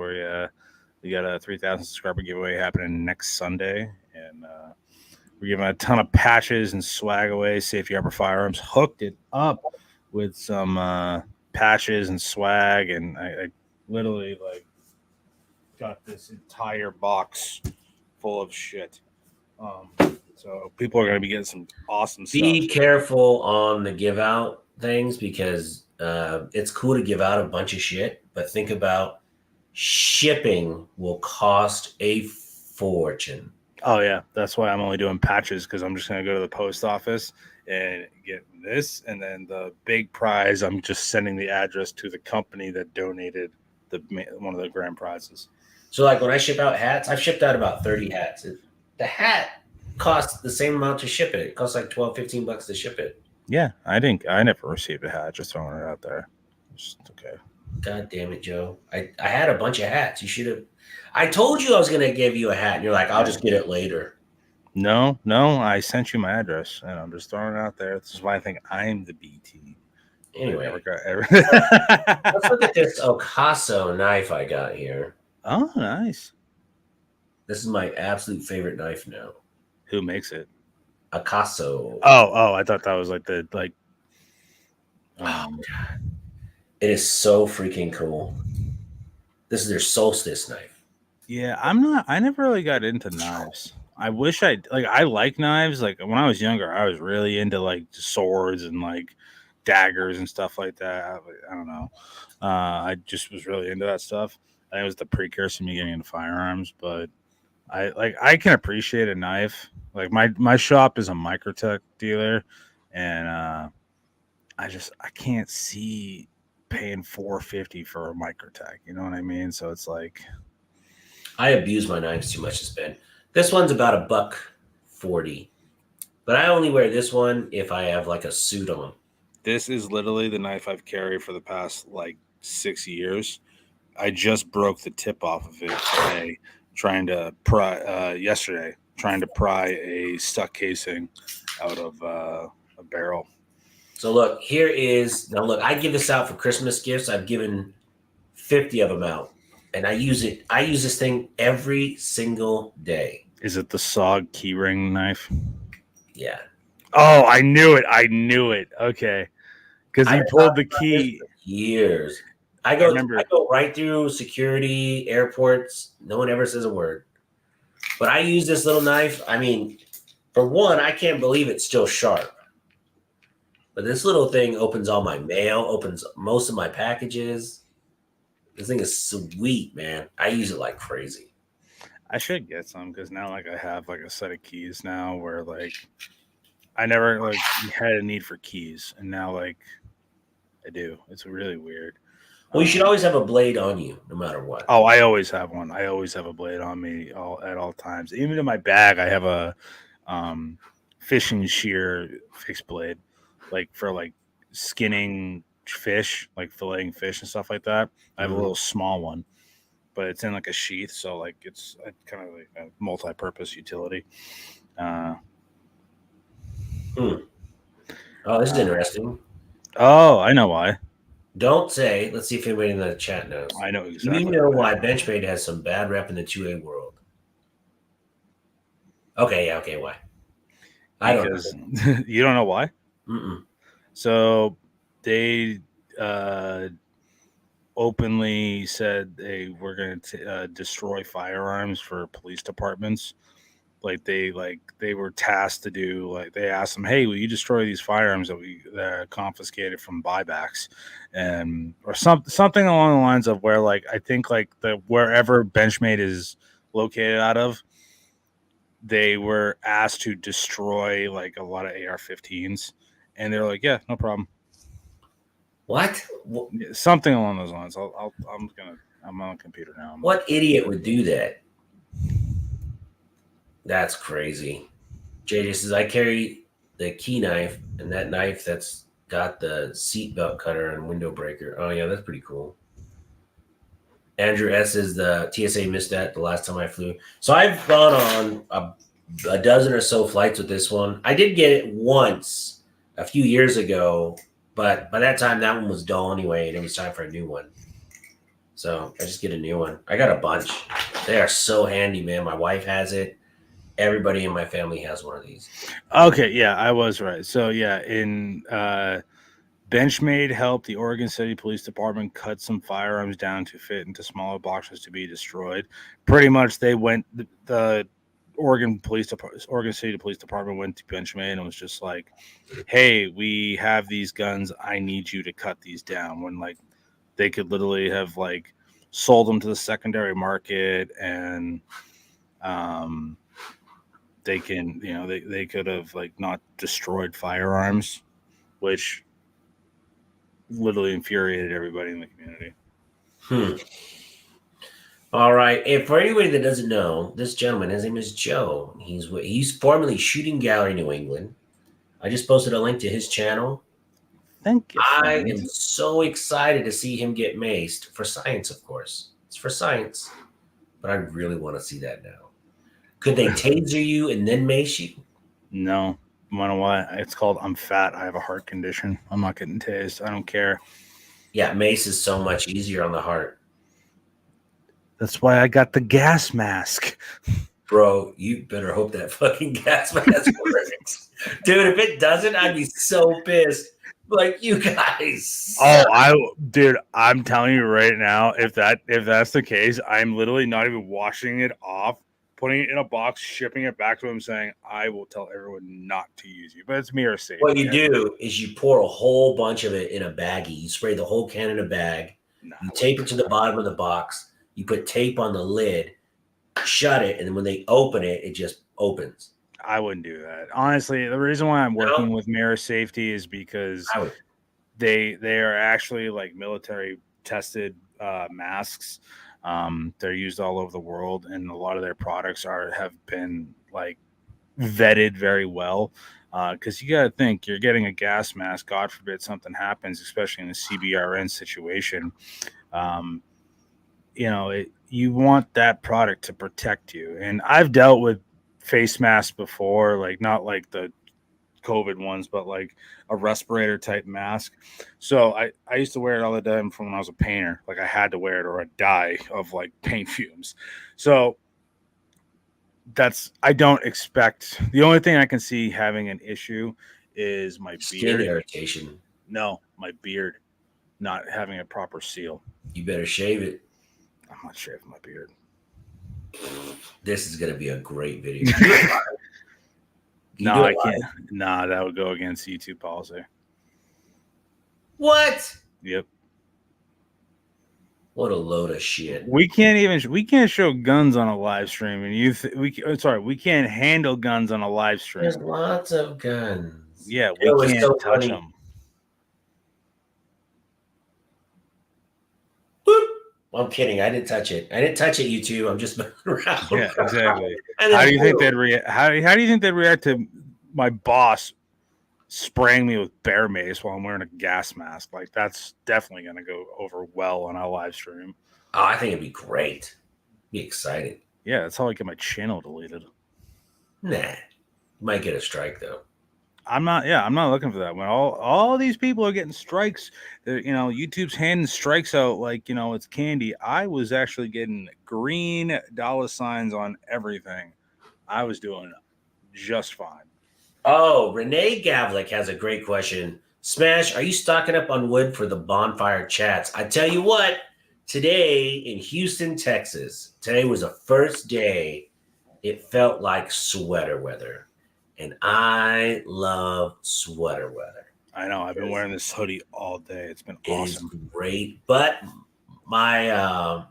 [SPEAKER 2] we got a 3,000 subscriber giveaway happening next Sunday, and we're giving a ton of patches and swag away. Safety Harbor Firearms hooked it up with some patches and swag, and I literally like got this entire box full of shit. So people are going to be getting some awesome stuff.
[SPEAKER 1] Be careful on the give out things because it's cool to give out a bunch of shit, but think about shipping will cost a fortune.
[SPEAKER 2] Oh yeah, that's why I'm only doing patches because I'm just going to go to the post office and get this, and then the big prize, I'm just sending the address to the company that donated one of the grand prizes.
[SPEAKER 1] So like when I ship out hats, I've shipped out about 30 hats. The hat costs the same amount to ship it. It costs like $12-15 to ship it.
[SPEAKER 2] Yeah, I never received a hat. Just throwing it out there. Just okay.
[SPEAKER 1] God damn it, Joe. I had a bunch of hats. You should have. I told you I was going to give you a hat. And you're like, I'll just get it later.
[SPEAKER 2] No, I sent you my address, and I'm just throwing it out there. This is why I think I'm the BT.
[SPEAKER 1] Anyway, let's look at this Okaso knife I got here.
[SPEAKER 2] Oh, nice.
[SPEAKER 1] This is my absolute favorite knife now.
[SPEAKER 2] Who makes it?
[SPEAKER 1] Okaso.
[SPEAKER 2] Oh, I thought that was like the
[SPEAKER 1] Oh God. It is so freaking cool. This is their solstice knife.
[SPEAKER 2] Yeah, I never really got into knives. I wish I like knives. Like when I was younger, I was really into like swords and like daggers and stuff like that. I don't know. I just was really into that stuff. I think it was the precursor to me getting into firearms, but I can appreciate a knife. Like my shop is a Microtech dealer, and I can't see paying $450 for a Microtech. You know what I mean? So it's like
[SPEAKER 1] I abuse my knives too much to spend. This one's about $140, but I only wear this one if I have like a suit on.
[SPEAKER 2] This is literally the knife I've carried for the past like 6 years. I just broke the tip off of it today, yesterday, trying to pry a stuck casing out of a barrel.
[SPEAKER 1] So look, I give this out for Christmas gifts. I've given 50 of them out. And I use this thing every single day.
[SPEAKER 2] Is it the SOG keyring knife?
[SPEAKER 1] Yeah.
[SPEAKER 2] Oh, I knew it. Okay. Because you pulled the key.
[SPEAKER 1] Years. I go right through security, airports. No one ever says a word. But I use this little knife. I mean, for one, I can't believe it's still sharp. But this little thing opens all my mail, opens most of my packages. This thing is sweet, man. I use it like crazy.
[SPEAKER 2] I should get some because now like I have like a set of keys now where like I never like had a need for keys, and now like I do. It's really weird.
[SPEAKER 1] Well, you should always have a blade on you, no matter what.
[SPEAKER 2] Oh, I always have one. I always have a blade on me at all times. Even in my bag, I have a fishing shear fixed blade, like for like skinning fish, like filleting fish and stuff like that. I have a little small one, but it's in like a sheath, so like it's kind of like a multi-purpose utility.
[SPEAKER 1] Oh, this is interesting.
[SPEAKER 2] Oh, I know why.
[SPEAKER 1] Don't say. Let's see if anybody in the chat knows.
[SPEAKER 2] I know exactly.
[SPEAKER 1] You know why Benchmade has some bad rep in the 2A world? Okay, yeah, okay, why? I don't know.
[SPEAKER 2] You don't know why?
[SPEAKER 1] Mm-mm.
[SPEAKER 2] So they openly said they were going to destroy firearms for police departments. They were tasked to do, like, they asked them, hey, will you destroy these firearms that we confiscated from buybacks, and or something along the lines of where, like, I think like the wherever Benchmade is located out of, they were asked to destroy like a lot of AR-15s, and they're like, yeah, no problem.
[SPEAKER 1] What?
[SPEAKER 2] Something along those lines. I'm on a computer now.
[SPEAKER 1] What idiot would do that? That's crazy. JJ says, I carry the key knife and that knife that's got the seatbelt cutter and window breaker. Oh, yeah, that's pretty cool. Andrew S. says the TSA missed that the last time I flew. So I've gone on a dozen or so flights with this one. I did get it once a few years ago, but by that time, that one was dull anyway, and it was time for a new one. So I just get a new one. I got a bunch. They are so handy, man. My wife has it. Everybody in my family has one of these.
[SPEAKER 2] Okay, yeah, I was right. So yeah, in Benchmade helped the Oregon City Police Department cut some firearms down to fit into smaller boxes to be destroyed. Pretty much, they went the Oregon City Police Department went to Benchmade and was just like, "Hey, we have these guns. I need you to cut these down." When like they could literally have like sold them to the secondary market, and they can, they could have like not destroyed firearms, which literally infuriated everybody in the community.
[SPEAKER 1] All right. And for anybody that doesn't know, this gentleman, his name is Joe. He's formerly Shooting Gallery New England. I just posted a link to his channel.
[SPEAKER 2] Thank you.
[SPEAKER 1] I am so excited to see him get maced for science, of course. It's for science, but I really want to see that now. Could they taser you and then mace you?
[SPEAKER 2] No. You know what? It's called I'm fat. I have a heart condition. I'm not getting tased. I don't care.
[SPEAKER 1] Yeah, mace is so much easier on the heart.
[SPEAKER 2] That's why I got the gas mask.
[SPEAKER 1] Bro, you better hope that fucking gas mask works. Dude, if it doesn't, I'd be so pissed. Like, you guys.
[SPEAKER 2] Dude, I'm telling you right now, if that's the case, I'm literally not even washing it off, putting it in a box, shipping it back to him, saying, I will tell everyone not to use you. But it's mirror safe.
[SPEAKER 1] What you do is you pour a whole bunch of it in a baggie. You spray the whole can in a bag. You tape it to the bottom of the box. You put tape on the lid, shut it, and then when they open it, it just opens.
[SPEAKER 2] I wouldn't do that. Honestly, the reason why I'm working with Mirror Safety is because they are actually like military tested masks. They're used all over the world, and a lot of their products have been like vetted very well. Because you got to think, you're getting a gas mask. God forbid something happens, especially in a CBRN situation. You want that product to protect you. And I've dealt with face masks before, like not like the COVID ones, but like a respirator type mask. So I used to wear it all the time from when I was a painter. Like I had to wear it or I'd die of like paint fumes. So I don't expect, the only thing I can see having an issue is my
[SPEAKER 1] skin irritation.
[SPEAKER 2] No, my beard not having a proper seal.
[SPEAKER 1] You better shave it.
[SPEAKER 2] I'm not shaving my beard.
[SPEAKER 1] This is going to be a great video.
[SPEAKER 2] No, I can't. Nah, that would go against YouTube policy.
[SPEAKER 1] What?
[SPEAKER 2] Yep.
[SPEAKER 1] What a load of shit.
[SPEAKER 2] We can't show guns on a live stream, and we can't handle guns on a live stream.
[SPEAKER 1] There's lots of guns.
[SPEAKER 2] Yeah, we can't touch them.
[SPEAKER 1] Well, I'm kidding. I didn't touch it. I didn't touch it, YouTube. I'm just messing around.
[SPEAKER 2] Yeah, exactly.
[SPEAKER 1] And
[SPEAKER 2] How
[SPEAKER 1] then
[SPEAKER 2] do you think
[SPEAKER 1] boom.
[SPEAKER 2] they'd react? How do you think they'd react to my boss spraying me with bear mace while I'm wearing a gas mask? Like that's definitely gonna go over well on our live stream.
[SPEAKER 1] Oh, I think it'd be great. Be excited.
[SPEAKER 2] Yeah, that's how I get my channel deleted.
[SPEAKER 1] Nah. You might get a strike though.
[SPEAKER 2] I'm not. Yeah, I'm not looking for that. When all these people are getting strikes, YouTube's handing strikes out like it's candy. I was actually getting green dollar signs on everything. I was doing just fine.
[SPEAKER 1] Oh, Renee Gavlik has a great question. Smash, are you stocking up on wood for the bonfire chats? I tell you what, today in Houston, Texas, today was the first day it felt like sweater weather. And I love sweater weather.
[SPEAKER 2] I know. I've been wearing this hoodie all day. It's been
[SPEAKER 1] It is
[SPEAKER 2] awesome.
[SPEAKER 1] great. But my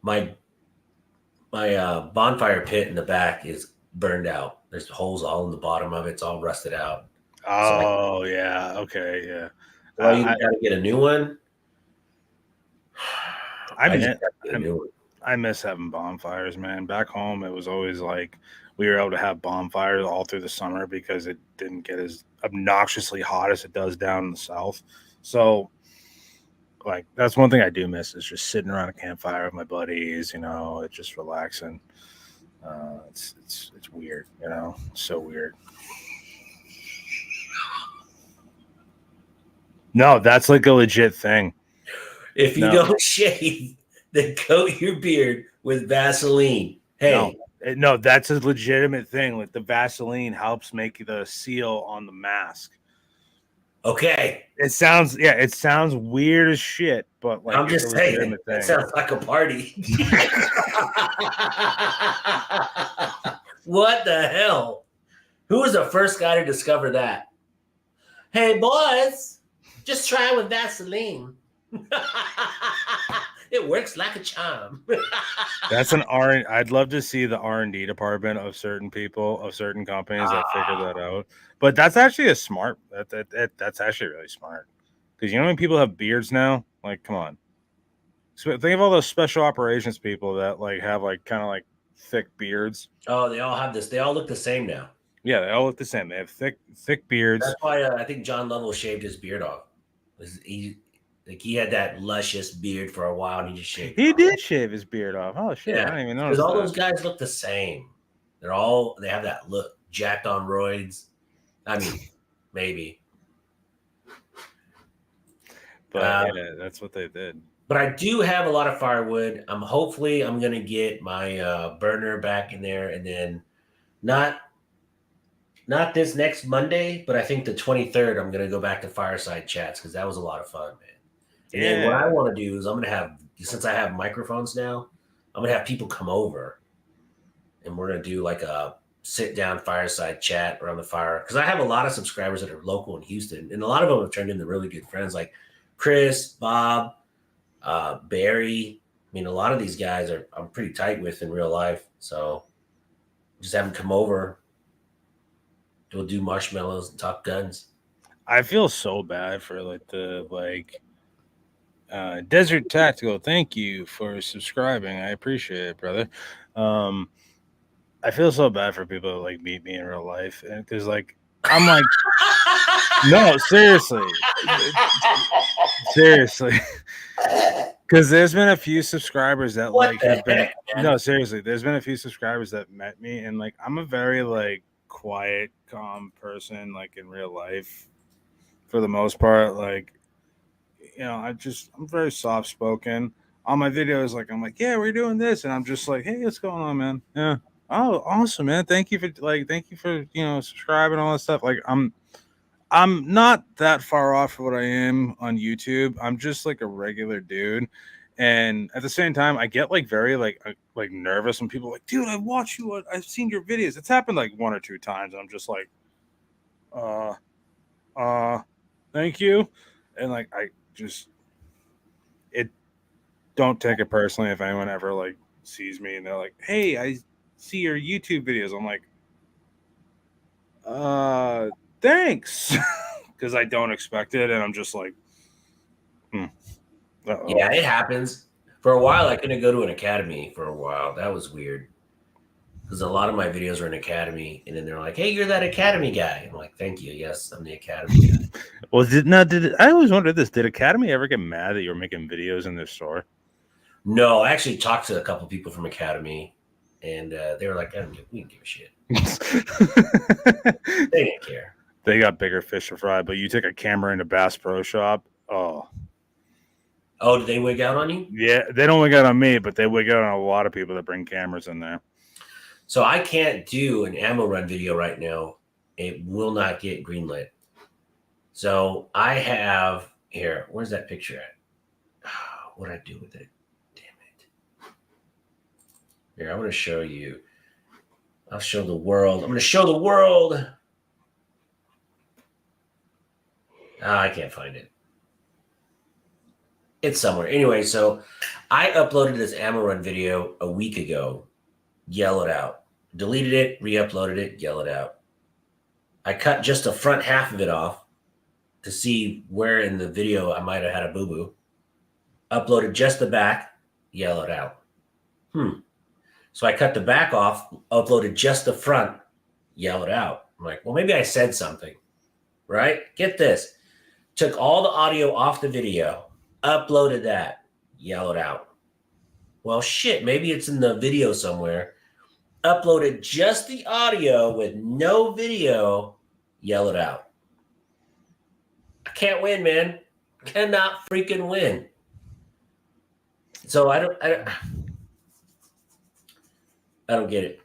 [SPEAKER 1] my bonfire pit in the back is burned out. There's holes all in the bottom of it. It's all rusted out.
[SPEAKER 2] Oh yeah. Okay. Yeah.
[SPEAKER 1] So I either got to get a new one.
[SPEAKER 2] I
[SPEAKER 1] I just
[SPEAKER 2] miss,
[SPEAKER 1] got to get a new one.
[SPEAKER 2] I miss having bonfires, man. Back home, it was always like we were able to have bonfires all through the summer because it didn't get as obnoxiously hot as it does down in the south. So, like, that's one thing I do miss is just sitting around a campfire with my buddies. It's just relaxing. It's weird. So weird. No, that's like a legit thing.
[SPEAKER 1] If you don't shave, then coat your beard with Vaseline. Hey.
[SPEAKER 2] No, that's a legitimate thing. Like the Vaseline helps make the seal on the mask.
[SPEAKER 1] Okay.
[SPEAKER 2] It sounds weird as shit, but like
[SPEAKER 1] I'm just saying that sounds like a party. What the hell? Who was the first guy to discover that? Hey boys, just try it with Vaseline. It works like a charm.
[SPEAKER 2] That's an R. I'd love to see the R&D department of certain people of certain companies that figure that out. But that's actually that's actually really smart because how many people have beards now? Like, come on. So think of all those special operations people that like have like kind of like thick beards.
[SPEAKER 1] Oh, they all have this. They all look the same now.
[SPEAKER 2] Yeah, they all look the same. They have thick beards.
[SPEAKER 1] That's why I think John Lovell shaved his beard off. He had that luscious beard for a while, and he just shaved.
[SPEAKER 2] He did shave his beard off. Oh shit!
[SPEAKER 1] Yeah,
[SPEAKER 2] I didn't even know.
[SPEAKER 1] Because all those guys look the same. They have that look, jacked on roids. I mean, maybe.
[SPEAKER 2] But yeah, that's what they did.
[SPEAKER 1] But I do have a lot of firewood. Hopefully I'm gonna get my burner back in there, and then not this next Monday, but I think the 23rd I'm gonna go back to fireside chats because that was a lot of fun, man. And then what I want to do is I'm gonna have, since I have microphones now, I'm gonna have people come over, and we're gonna do like a sit down fireside chat around the fire because I have a lot of subscribers that are local in Houston, and a lot of them have turned into really good friends, like Chris, Bob, Barry. I mean, a lot of these guys I'm pretty tight with in real life, so just have them come over. We'll do marshmallows and talk guns. I
[SPEAKER 2] feel so bad for Desert Tactical. Thank you for subscribing. I appreciate it, brother. I feel so bad for people that like meet me in real life because like I'm like no, seriously. Because there's been a few subscribers that seriously, there's been a few subscribers that met me and like I'm a very like quiet, calm person like in real life for the most part. Like, I'm very soft spoken. On my videos, like I'm like, yeah, we're doing this, and I'm just like, hey, what's going on, man? Yeah. Oh, awesome, man. Thank you for subscribing and all that stuff. Like I'm not that far off from what I am on YouTube. I'm just like a regular dude. And at the same time, I get like very like nervous when people are like, dude, I watch you. I've seen your videos. It's happened like one or two times. And I'm just like, thank you. And like, don't take it personally if anyone ever like sees me and they're like, hey, I see your YouTube videos. I'm like, thanks. Because I don't expect it. And I'm just like, Uh-oh.
[SPEAKER 1] Yeah, it happens. For a while, I couldn't go to an academy for a while. That was weird because a lot of my videos are in academy, and then they're like, "Hey, you're that academy guy." I'm like, "Thank you. Yes, I'm the academy guy."
[SPEAKER 2] Well, I always wondered this? Did Academy ever get mad that you were making videos in their store?
[SPEAKER 1] No, I actually talked to a couple people from academy, and they were like, "We didn't give a shit. They didn't care."
[SPEAKER 2] They got bigger fish to fry, but you take a camera into Bass Pro Shop. Oh,
[SPEAKER 1] Oh, did they wig out on you?
[SPEAKER 2] yeah. They don't wig out on me, but they wig out on a lot of people that bring cameras in there.
[SPEAKER 1] So I can't do an ammo run video right now. It will not get greenlit. So I have here. Where's that picture at? What'd I do with it? Damn it. Here, I'm going to show you. I'll show the world. I'm going to show the world. I can't find it. It's somewhere. Anyway, so I uploaded this ammo run video a week ago. Yell it out. Deleted it, re-uploaded it, yell it out. I cut just the front half of it off to see where in the video I might have had a boo-boo. Uploaded just the back, yell it out. So I cut the back off, uploaded just the front, yell it out. I'm like, well, maybe I said something, right? Get this. Took all the audio off the video, uploaded that, yell it out. Well, shit, maybe it's in the video somewhere. Uploaded just the audio with no video, yell it out. I can't win, man. Cannot freaking win. So I don't get it.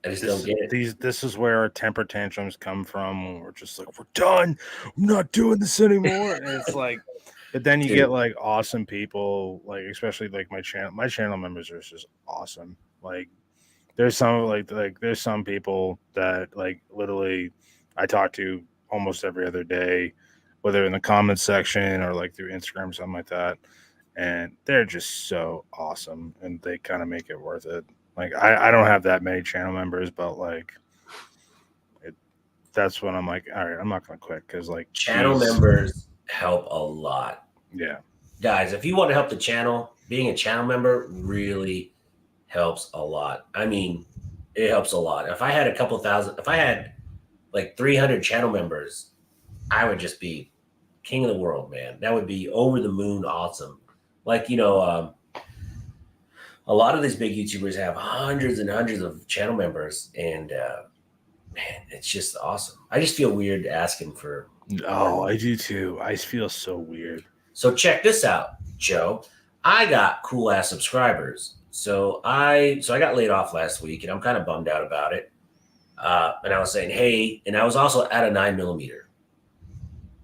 [SPEAKER 1] I just don't get it.
[SPEAKER 2] This is where our temper tantrums come from. We're just like, we're done. I'm not doing this anymore. And it's like, but then you get like awesome people, like especially like my channel. My channel members are just awesome. Like there's some there's some people that like literally I talk to almost every other day, whether in the comments section or like through Instagram or something like that. And they're just so awesome, and they kind of make it worth it. Like I don't have that many channel members, but like that's when I'm like, all right, I'm not gonna quit because like
[SPEAKER 1] channel members help a lot.
[SPEAKER 2] Yeah,
[SPEAKER 1] guys, if you want to help the channel, being a channel member really helps a lot. I mean, it helps a lot. If I had a couple thousand, if I had like 300 channel members, I would just be king of the world, man. That would be over the moon awesome. Like, you know, a lot of these big YouTubers have hundreds and hundreds of channel members, and man, it's just awesome. I just feel weird asking for.
[SPEAKER 2] Oh, I do too. I feel so weird.
[SPEAKER 1] So check this out, Joe. I got cool ass subscribers. So I got laid off last week, and I'm kind of bummed out about it. And I was saying, hey, and I was also at a 9mm.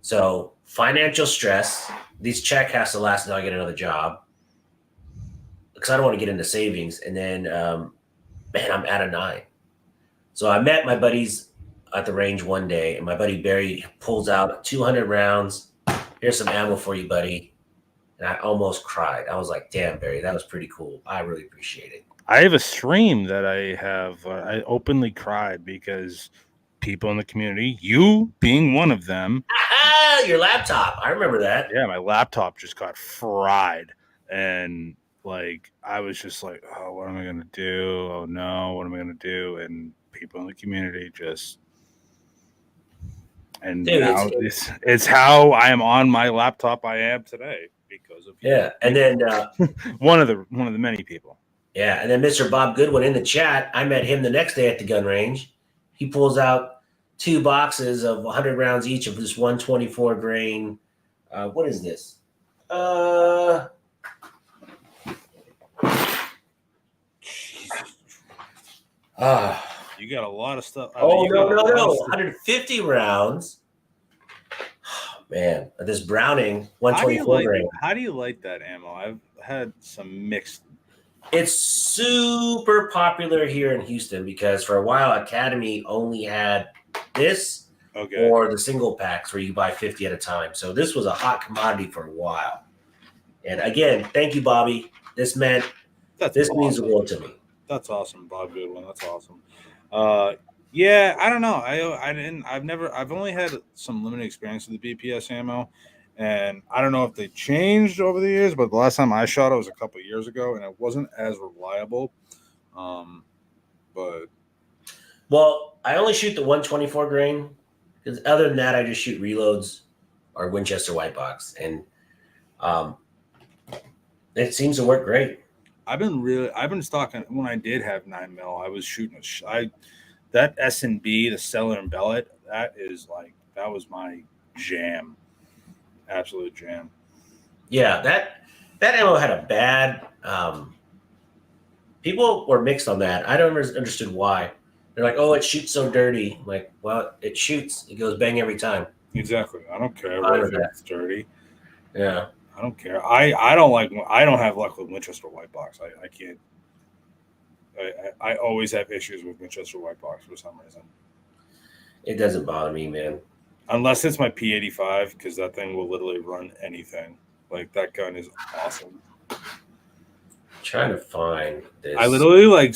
[SPEAKER 1] So financial stress. This check has to last until I get another job, because I don't want to get into savings. And then, man, I'm at a 9. So I met my buddies at the range one day, and my buddy Barry pulls out 200 rounds. Here's some ammo for you, buddy. And I almost cried. I was like, damn, Barry, that was pretty cool. I really appreciate it.
[SPEAKER 2] I have a stream that I have. I openly cried because people in the community, you being one of them.
[SPEAKER 1] Your laptop. I remember that.
[SPEAKER 2] Yeah, my laptop just got fried. And like, I was just like, oh, what am I going to do? Oh, no, what am I going to do? And people in the community just. And dude, now it's how I am on my laptop I am today because of you.
[SPEAKER 1] Yeah. And then
[SPEAKER 2] one of the many people.
[SPEAKER 1] Yeah. And then Mr. Bob Goodwin in the chat, I met him the next day at the gun range. He pulls out 2 boxes of 100 rounds each of this 124 grain. What is this?
[SPEAKER 2] You got a lot of stuff.
[SPEAKER 1] Oh, no. 150 rounds. Oh, man, this Browning 124 grain.
[SPEAKER 2] How do you like that ammo? I've had some mixed.
[SPEAKER 1] It's super popular here in Houston because for a while Academy only had this or the single packs where you buy 50 at a time. So this was a hot commodity for a while. And again, thank you, Bobby. This means the world to me.
[SPEAKER 2] That's awesome, Bob Goodwin. That's awesome. Yeah, I don't know. I've only had some limited experience with the BPS ammo, And I don't know if they changed over the years, but the last time I shot it was a couple of years ago, and it wasn't as reliable. But
[SPEAKER 1] Well, I only shoot the 124 grain because other than that, I just shoot reloads or Winchester white box, and um, it seems to work great.
[SPEAKER 2] I've been stalking when I did have 9mm. I was shooting that S&B, the Stellar and Bellet. That was my jam, absolute jam.
[SPEAKER 1] Yeah, that ammo had a bad. People were mixed on that. I don't understood why. They're like, "Oh, it shoots so dirty." I'm like, well, it shoots. It goes bang every time.
[SPEAKER 2] Exactly. I don't care
[SPEAKER 1] Fine
[SPEAKER 2] if it's dirty.
[SPEAKER 1] Yeah.
[SPEAKER 2] I don't care. I don't have luck with Winchester white box. I can't. I always have issues with Winchester white box for some reason.
[SPEAKER 1] It doesn't bother me, man.
[SPEAKER 2] Unless it's my P85, because that thing will literally run anything. Like, that gun is awesome.
[SPEAKER 1] I'm trying to find this.
[SPEAKER 2] I literally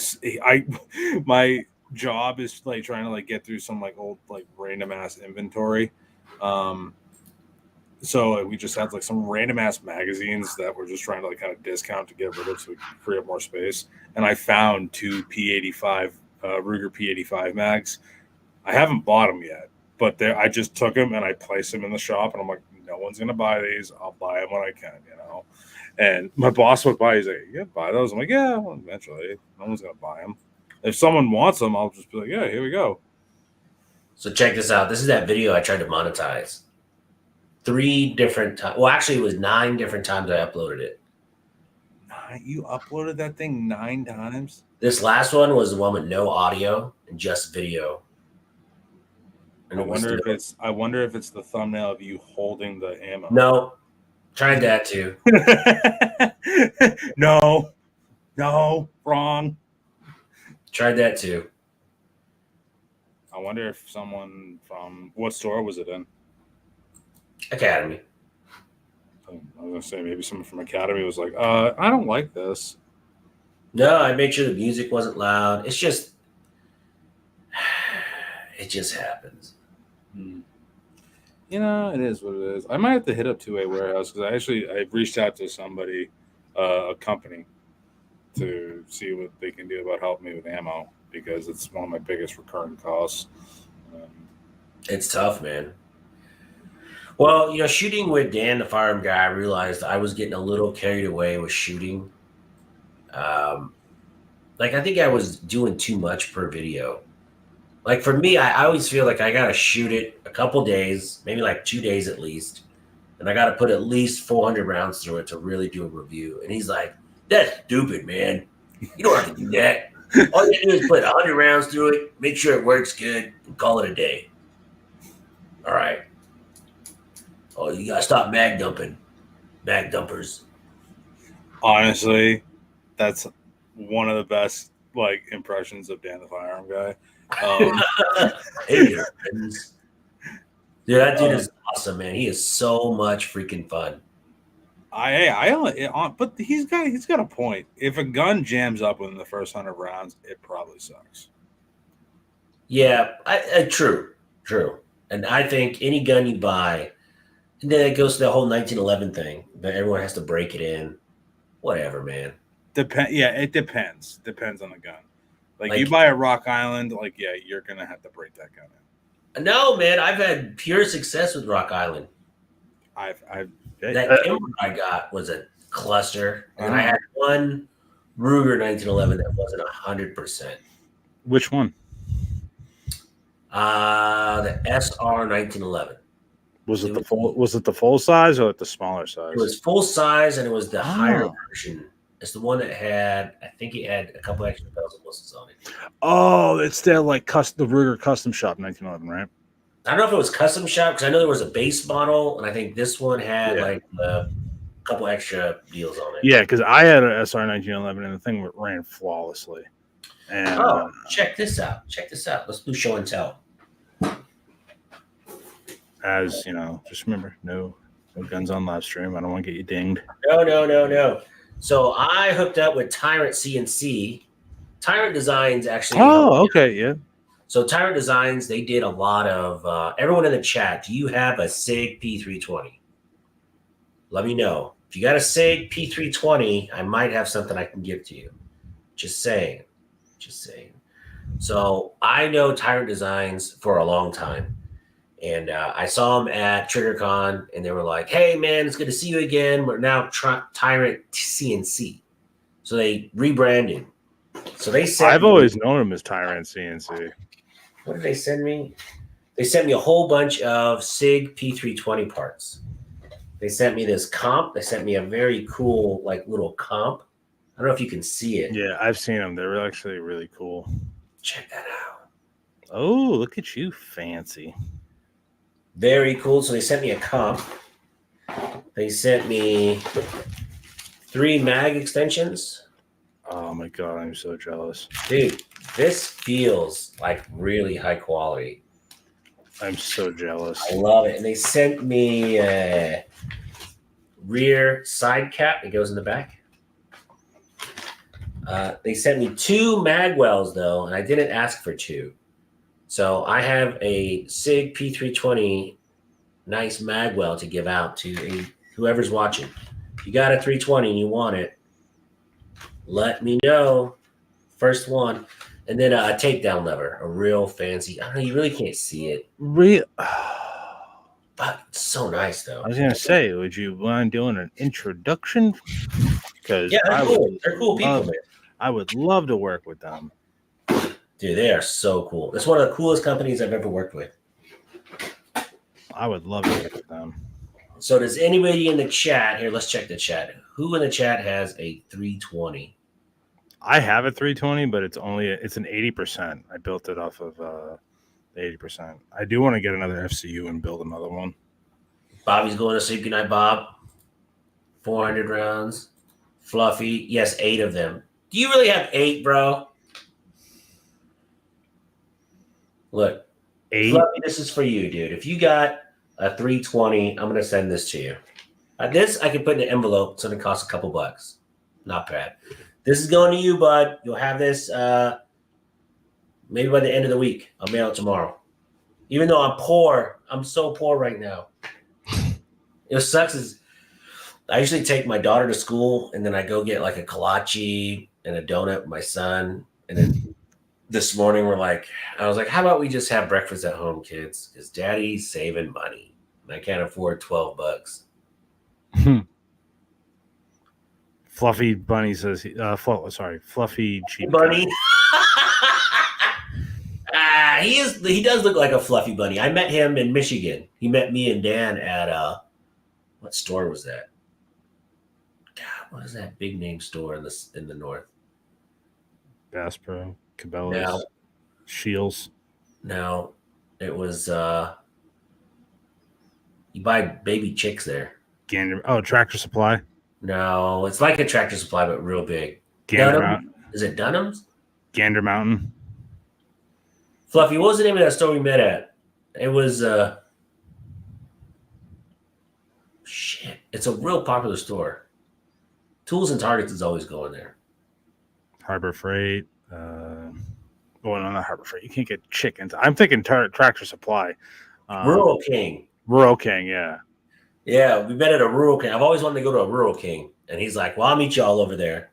[SPEAKER 2] my job is like trying to like get through some like old like random ass inventory. So we just had like some random ass magazines that we're just trying to like kind of discount to get rid of so we can free up more space. And I found two P85 Ruger P85 mags. I haven't bought them yet, but I just took them and I placed them in the shop, and I'm like, no one's gonna buy these. I'll buy them when I can, you know. And my boss would buy. He's like, "Yeah, buy those." I'm like, "Yeah, well, eventually. No one's gonna buy them. If someone wants them, I'll just be like, yeah, here we go."
[SPEAKER 1] So check this out. This is that video I tried to monetize. 3 different times. Well, actually, it was 9 different times I uploaded it.
[SPEAKER 2] You uploaded that thing 9 times?
[SPEAKER 1] This last one was the one with no audio and just video. And
[SPEAKER 2] I wonder if it's the thumbnail of you holding the ammo.
[SPEAKER 1] No, tried that too.
[SPEAKER 2] No, wrong.
[SPEAKER 1] Tried that too.
[SPEAKER 2] I wonder if someone from what store was it in?
[SPEAKER 1] Academy.
[SPEAKER 2] I was gonna say maybe someone from Academy was like, I don't like this.
[SPEAKER 1] No, I made sure the music wasn't loud. It's just, it just happens.
[SPEAKER 2] You know, it is what it is. I might have to hit up 2A Warehouse because I reached out to somebody, a company, to see what they can do about helping me with ammo because it's one of my biggest recurring costs.
[SPEAKER 1] It's tough, man. Well, you know, shooting with Dan, the firearm guy, I realized I was getting a little carried away with shooting. Like, I think I was doing too much per video. Like, for me, I always feel like I got to shoot it a couple days, maybe like 2 days at least. And I got to put at least 400 rounds through it to really do a review. And he's like, that's stupid, man. You don't have to do that. All you do is put 100 rounds through it, make sure it works good, and call it a day. All right. Oh, you got to stop mag dumping. Mag dumpers.
[SPEAKER 2] Honestly, that's one of the best like impressions of Dan the Firearm Guy.
[SPEAKER 1] Hey there, friends. Dude, that dude is awesome, man. He is so much freaking fun.
[SPEAKER 2] But he's got a point. If a gun jams up within the first 100 rounds, it probably sucks.
[SPEAKER 1] Yeah, true. And I think any gun you buy, and then it goes to the whole 1911 thing that everyone has to break it in. Whatever, man.
[SPEAKER 2] It depends. Depends on the gun. Like you buy a Rock Island, you're gonna have to break that gun in.
[SPEAKER 1] No, man, I've had pure success with Rock Island. That Kimber I got was a cluster, and I had one Ruger 1911 that wasn't 100%.
[SPEAKER 2] Which one?
[SPEAKER 1] The SR 1911.
[SPEAKER 2] Was it the full size or the smaller size?
[SPEAKER 1] It was full size, and it was the higher version. It's the one that I think it had a couple extra bells and whistles on it.
[SPEAKER 2] Oh, it's the Ruger Custom Shop 1911, right?
[SPEAKER 1] I don't know if it was custom shop because I know there was a base model, and I think this one had like a couple extra deals on it.
[SPEAKER 2] Yeah, because I had an SR 1911, and the thing ran flawlessly. And
[SPEAKER 1] check this out! Let's do show and tell.
[SPEAKER 2] As you know, just remember, no guns on live stream. I don't want to get you dinged.
[SPEAKER 1] No. So I hooked up with Tyrant CNC. Tyrant Designs actually.
[SPEAKER 2] Oh, okay, yeah.
[SPEAKER 1] So Tyrant Designs, they did a lot of. Everyone in the chat, do you have a SIG P320? let me know. If you got a SIG P320, I might have something I can give to you. Just saying. Just saying. So I know Tyrant Designs for a long time. And I saw them at TriggerCon, and they were like, "Hey, man, it's good to see you again. We're now Tyrant CNC." So they rebranded. So they sent
[SPEAKER 2] I've
[SPEAKER 1] me,
[SPEAKER 2] always known him as Tyrant CNC.
[SPEAKER 1] what did they send me? They sent me a whole bunch of SIG P320 parts. They sent me this comp. They sent me a very cool, like, little comp. I don't know if you can see it.
[SPEAKER 2] Yeah, I've seen them. They're actually really cool.
[SPEAKER 1] Check that out.
[SPEAKER 2] Oh, look at you, fancy.
[SPEAKER 1] Very cool. So they sent me a comp. They sent me 3 mag extensions.
[SPEAKER 2] Oh my god, I'm so jealous.
[SPEAKER 1] Dude, this feels like really high quality.
[SPEAKER 2] I'm so jealous.
[SPEAKER 1] I love it. And they sent me a rear side cap that goes in the back. They sent me 2 magwells, though, and I didn't ask for 2. So I have a SIG P320 nice magwell to give out to whoever's watching. If you got a 320 and you want it, let me know. First one. And then a takedown lever, a real fancy. I don't know, you really can't see it. But it's so nice, though.
[SPEAKER 2] I was gonna say, would you mind doing an introduction? Because
[SPEAKER 1] Yeah, they're cool. They're cool people, man.
[SPEAKER 2] I would love to work with them.
[SPEAKER 1] Dude, they are so cool. It's one of the coolest companies I've ever worked with.
[SPEAKER 2] I would love to work with them.
[SPEAKER 1] So does anybody in the chat here? Let's check the chat. Who in the chat has a 320?
[SPEAKER 2] I have a 320, but it's an 80%. I built it off of the 80%. I do want to get another FCU and build another one.
[SPEAKER 1] Bobby's going to sleep. Good night, Bob. 400 rounds. Fluffy. Yes, 8 of them. Do you really have 8, bro? Look,
[SPEAKER 2] 8?
[SPEAKER 1] Fluffy, this is for you, dude. If you got a 320, I'm going to send this to you. This I can put in an envelope. It's going to cost a couple bucks. Not bad. This is going to you, bud. You'll have this maybe by the end of the week. I'll mail it tomorrow. Even though I'm poor, I'm so poor right now. It sucks is I usually take my daughter to school, and then I go get like a kolache and a donut with my son. And then this morning I was like, how about we just have breakfast at home, kids? Because daddy's saving money. And I can't afford $12.
[SPEAKER 2] Fluffy Bunny says, Fluffy Cheap
[SPEAKER 1] Bunny. He does look like a fluffy bunny. I met him in Michigan. He met me and Dan at what store was that? God, what is that big name store in the north?
[SPEAKER 2] Bass Pro, Cabela's,
[SPEAKER 1] No.
[SPEAKER 2] Shields.
[SPEAKER 1] No, it was you buy baby chicks there.
[SPEAKER 2] Tractor Supply.
[SPEAKER 1] No, it's like a Tractor Supply but real big.
[SPEAKER 2] Gander Mountain.
[SPEAKER 1] Is it Dunham's?
[SPEAKER 2] Gander Mountain.
[SPEAKER 1] Fluffy, what was the name of that store we met at? It was shit. It's a real popular store. Tools and Targets is always going there.
[SPEAKER 2] Harbor Freight. Not Harbor Freight. You can't get chickens. I'm thinking Tractor Supply.
[SPEAKER 1] Rural King.
[SPEAKER 2] Rural King, yeah.
[SPEAKER 1] Yeah, we met at a Rural King. I've always wanted to go to a Rural King. And he's like, well, I'll meet you all over there.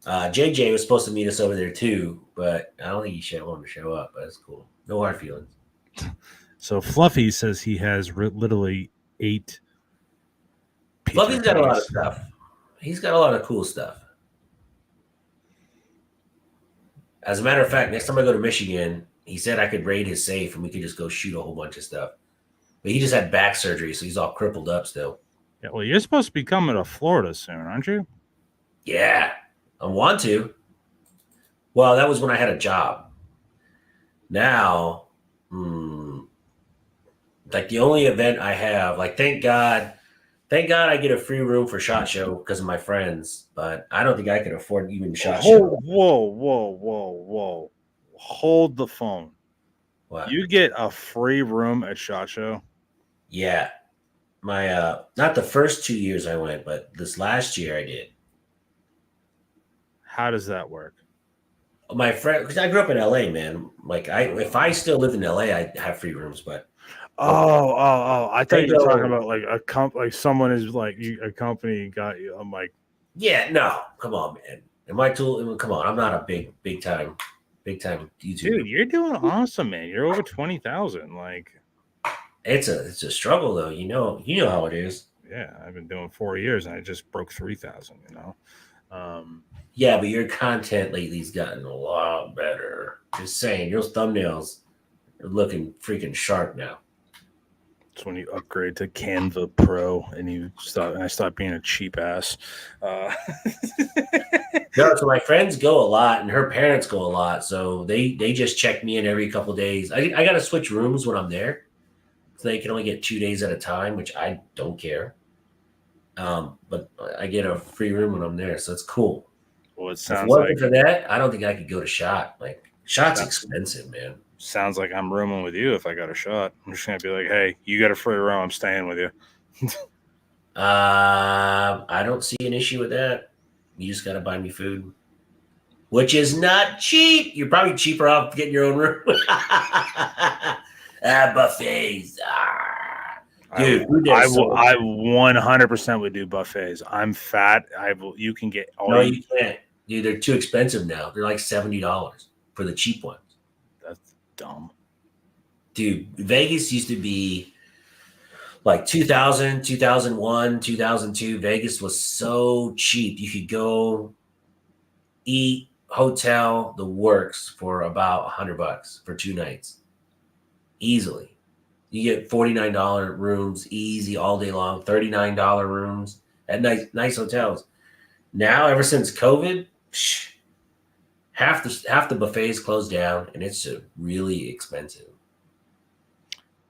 [SPEAKER 1] JJ was supposed to meet us over there too, but I don't think he wanted to show up, but it's cool. No hard feelings.
[SPEAKER 2] So Fluffy says he has literally 8.
[SPEAKER 1] Fluffy's got a lot of stuff. He's got a lot of cool stuff. As a matter of fact, next time I go to Michigan, he said I could raid his safe and we could just go shoot a whole bunch of stuff. But he just had back surgery, so he's all crippled up still.
[SPEAKER 2] Yeah, well, you're supposed to be coming to Florida soon, aren't you?
[SPEAKER 1] Yeah, I want to. Well, that was when I had a job. Now, like the only event I have, like thank God I get a free room for SHOT Show because of my friends, but I don't think I can afford even SHOT Show.
[SPEAKER 2] Whoa. Hold the phone.
[SPEAKER 1] What?
[SPEAKER 2] You get a free room at SHOT Show?
[SPEAKER 1] Yeah. My not the first 2 years I went, but this last year I did.
[SPEAKER 2] How does that work?
[SPEAKER 1] My friend, because I grew up in LA, man. Like if I still lived in LA, I'd have free rooms, but
[SPEAKER 2] I thought you were talking about like like someone is like a company got you. I'm like,
[SPEAKER 1] Yeah, no, come on, man. Am I too? Come on, I'm not a big time YouTuber.
[SPEAKER 2] dude, you're doing awesome, man. You're over 20,000. Like,
[SPEAKER 1] It's a struggle though. You know how it is.
[SPEAKER 2] yeah, I've been doing 4 years and I just broke 3,000. You know,
[SPEAKER 1] Yeah, but your content lately's gotten a lot better. Just saying, your thumbnails are looking freaking sharp now.
[SPEAKER 2] it's when you upgrade to Canva Pro and I stop being a cheap ass.
[SPEAKER 1] No, so my friends go a lot, and her parents go a lot. So they just check me in every couple days. I got to switch rooms when I'm there, so they can only get 2 days at a time, which I don't care. But I get a free room when I'm there, so it's cool.
[SPEAKER 2] Well, it
[SPEAKER 1] If it
[SPEAKER 2] sounds
[SPEAKER 1] wasn't
[SPEAKER 2] like
[SPEAKER 1] for that, I don't think I could go to Shot. Like Shot's expensive, man.
[SPEAKER 2] sounds like I'm rooming with you if I got a shot. I'm just gonna be like, hey, you got a free room, I'm staying with you.
[SPEAKER 1] I don't see an issue with that. You just got to buy me food, which is not cheap. You're probably cheaper off getting your own room. Buffets. Dude,
[SPEAKER 2] I 100% would do buffets. I'm fat. You can get all
[SPEAKER 1] no, you can't. Dude, they're too expensive now. They're like $70 for the cheap ones.
[SPEAKER 2] That's dumb.
[SPEAKER 1] Dude, Vegas used to be like 2000, 2001, 2002. Vegas was so cheap. You could go eat, hotel, the works for about $100 for 2 nights. Easily. You get $49 rooms easy all day long, $39 rooms at nice hotels. Now, ever since COVID, half the buffets closed down, and it's really expensive.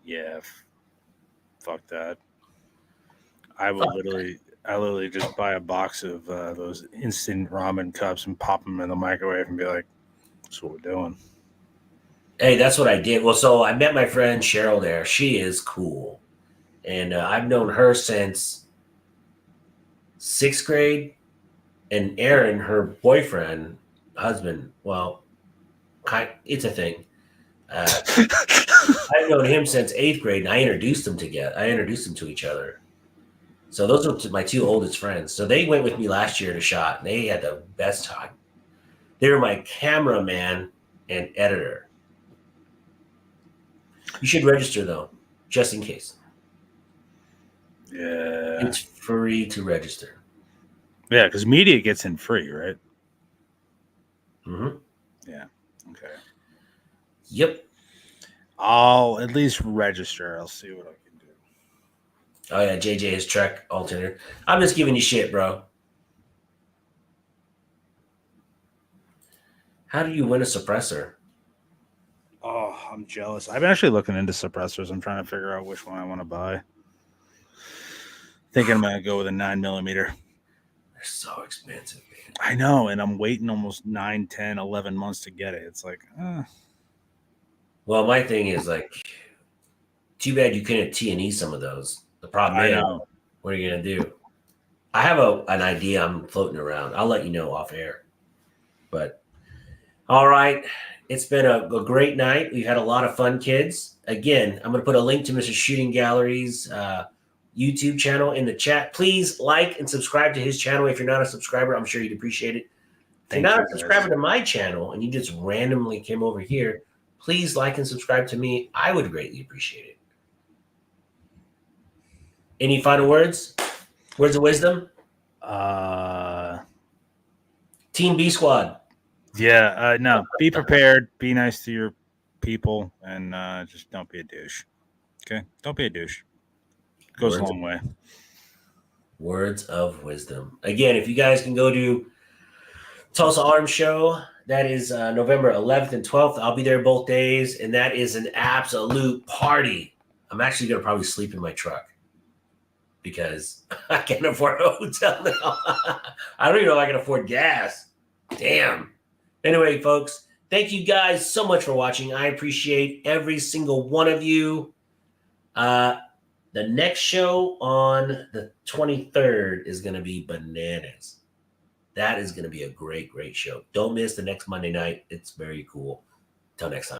[SPEAKER 2] Yeah, fuck that. I literally just buy a box of those instant ramen cups and pop them in the microwave and be like, "That's what we're doing."
[SPEAKER 1] Hey, that's what I did. Well, so I met my friend Cheryl there. She is cool, and I've known her since 6th grade. And Aaron, her boyfriend, husband, well, it's a thing. I've known him since 8th grade, and I introduced them together. I introduced them to each other. So those are my two oldest friends. So they went with me last year to Shot, and they had the best time. They were my cameraman and editor. You should register though, just in case.
[SPEAKER 2] Yeah,
[SPEAKER 1] It's free to register.
[SPEAKER 2] yeah, because media gets in free, right?
[SPEAKER 1] Mm-hmm.
[SPEAKER 2] Yeah. Okay.
[SPEAKER 1] Yep.
[SPEAKER 2] I'll at least register. I'll see what I can do.
[SPEAKER 1] Oh yeah, JJ is track alternator. I'm just giving you shit, bro. How do you win a suppressor?
[SPEAKER 2] Oh, I'm jealous. I've been actually looking into suppressors. I'm trying to figure out which one I want to buy. Thinking I'm gonna go with a 9mm.
[SPEAKER 1] They're so expensive, man.
[SPEAKER 2] I know, and I'm waiting almost 9, 10, 11 months to get it. It's like,
[SPEAKER 1] Well, my thing is like, too bad you couldn't T&E some of those. The problem
[SPEAKER 2] I
[SPEAKER 1] is,
[SPEAKER 2] know.
[SPEAKER 1] what are you gonna do? I have an idea I'm floating around. I'll let you know off air. But all right, it's been a great night. We've had a lot of fun, kids. Again, I'm gonna put a link to Mr. Shooting Gallery's YouTube channel in the chat. Please like and subscribe to his channel. If you're not a subscriber, I'm sure you'd appreciate it. If you're not a subscriber to my channel and you just randomly came over here, please like and subscribe to me. I would greatly appreciate it. Any final words? Words of wisdom? Team B Squad.
[SPEAKER 2] Yeah, no. Be prepared. Be nice to your people, and just don't be a douche. Okay, don't be a douche. Goes a long way.
[SPEAKER 1] Words of wisdom. Again, if you guys can go to Tulsa Arms Show, that is November 11th and 12th. I'll be there both days, and that is an absolute party. I'm actually going to probably sleep in my truck because I can't afford a hotel now. I don't even know if I can afford gas. Damn. Anyway, folks, thank you guys so much for watching. I appreciate every single one of you. The next show on the 23rd is going to be bananas. That is going to be a great, great show. Don't miss the next Monday night. It's very cool. Till next time.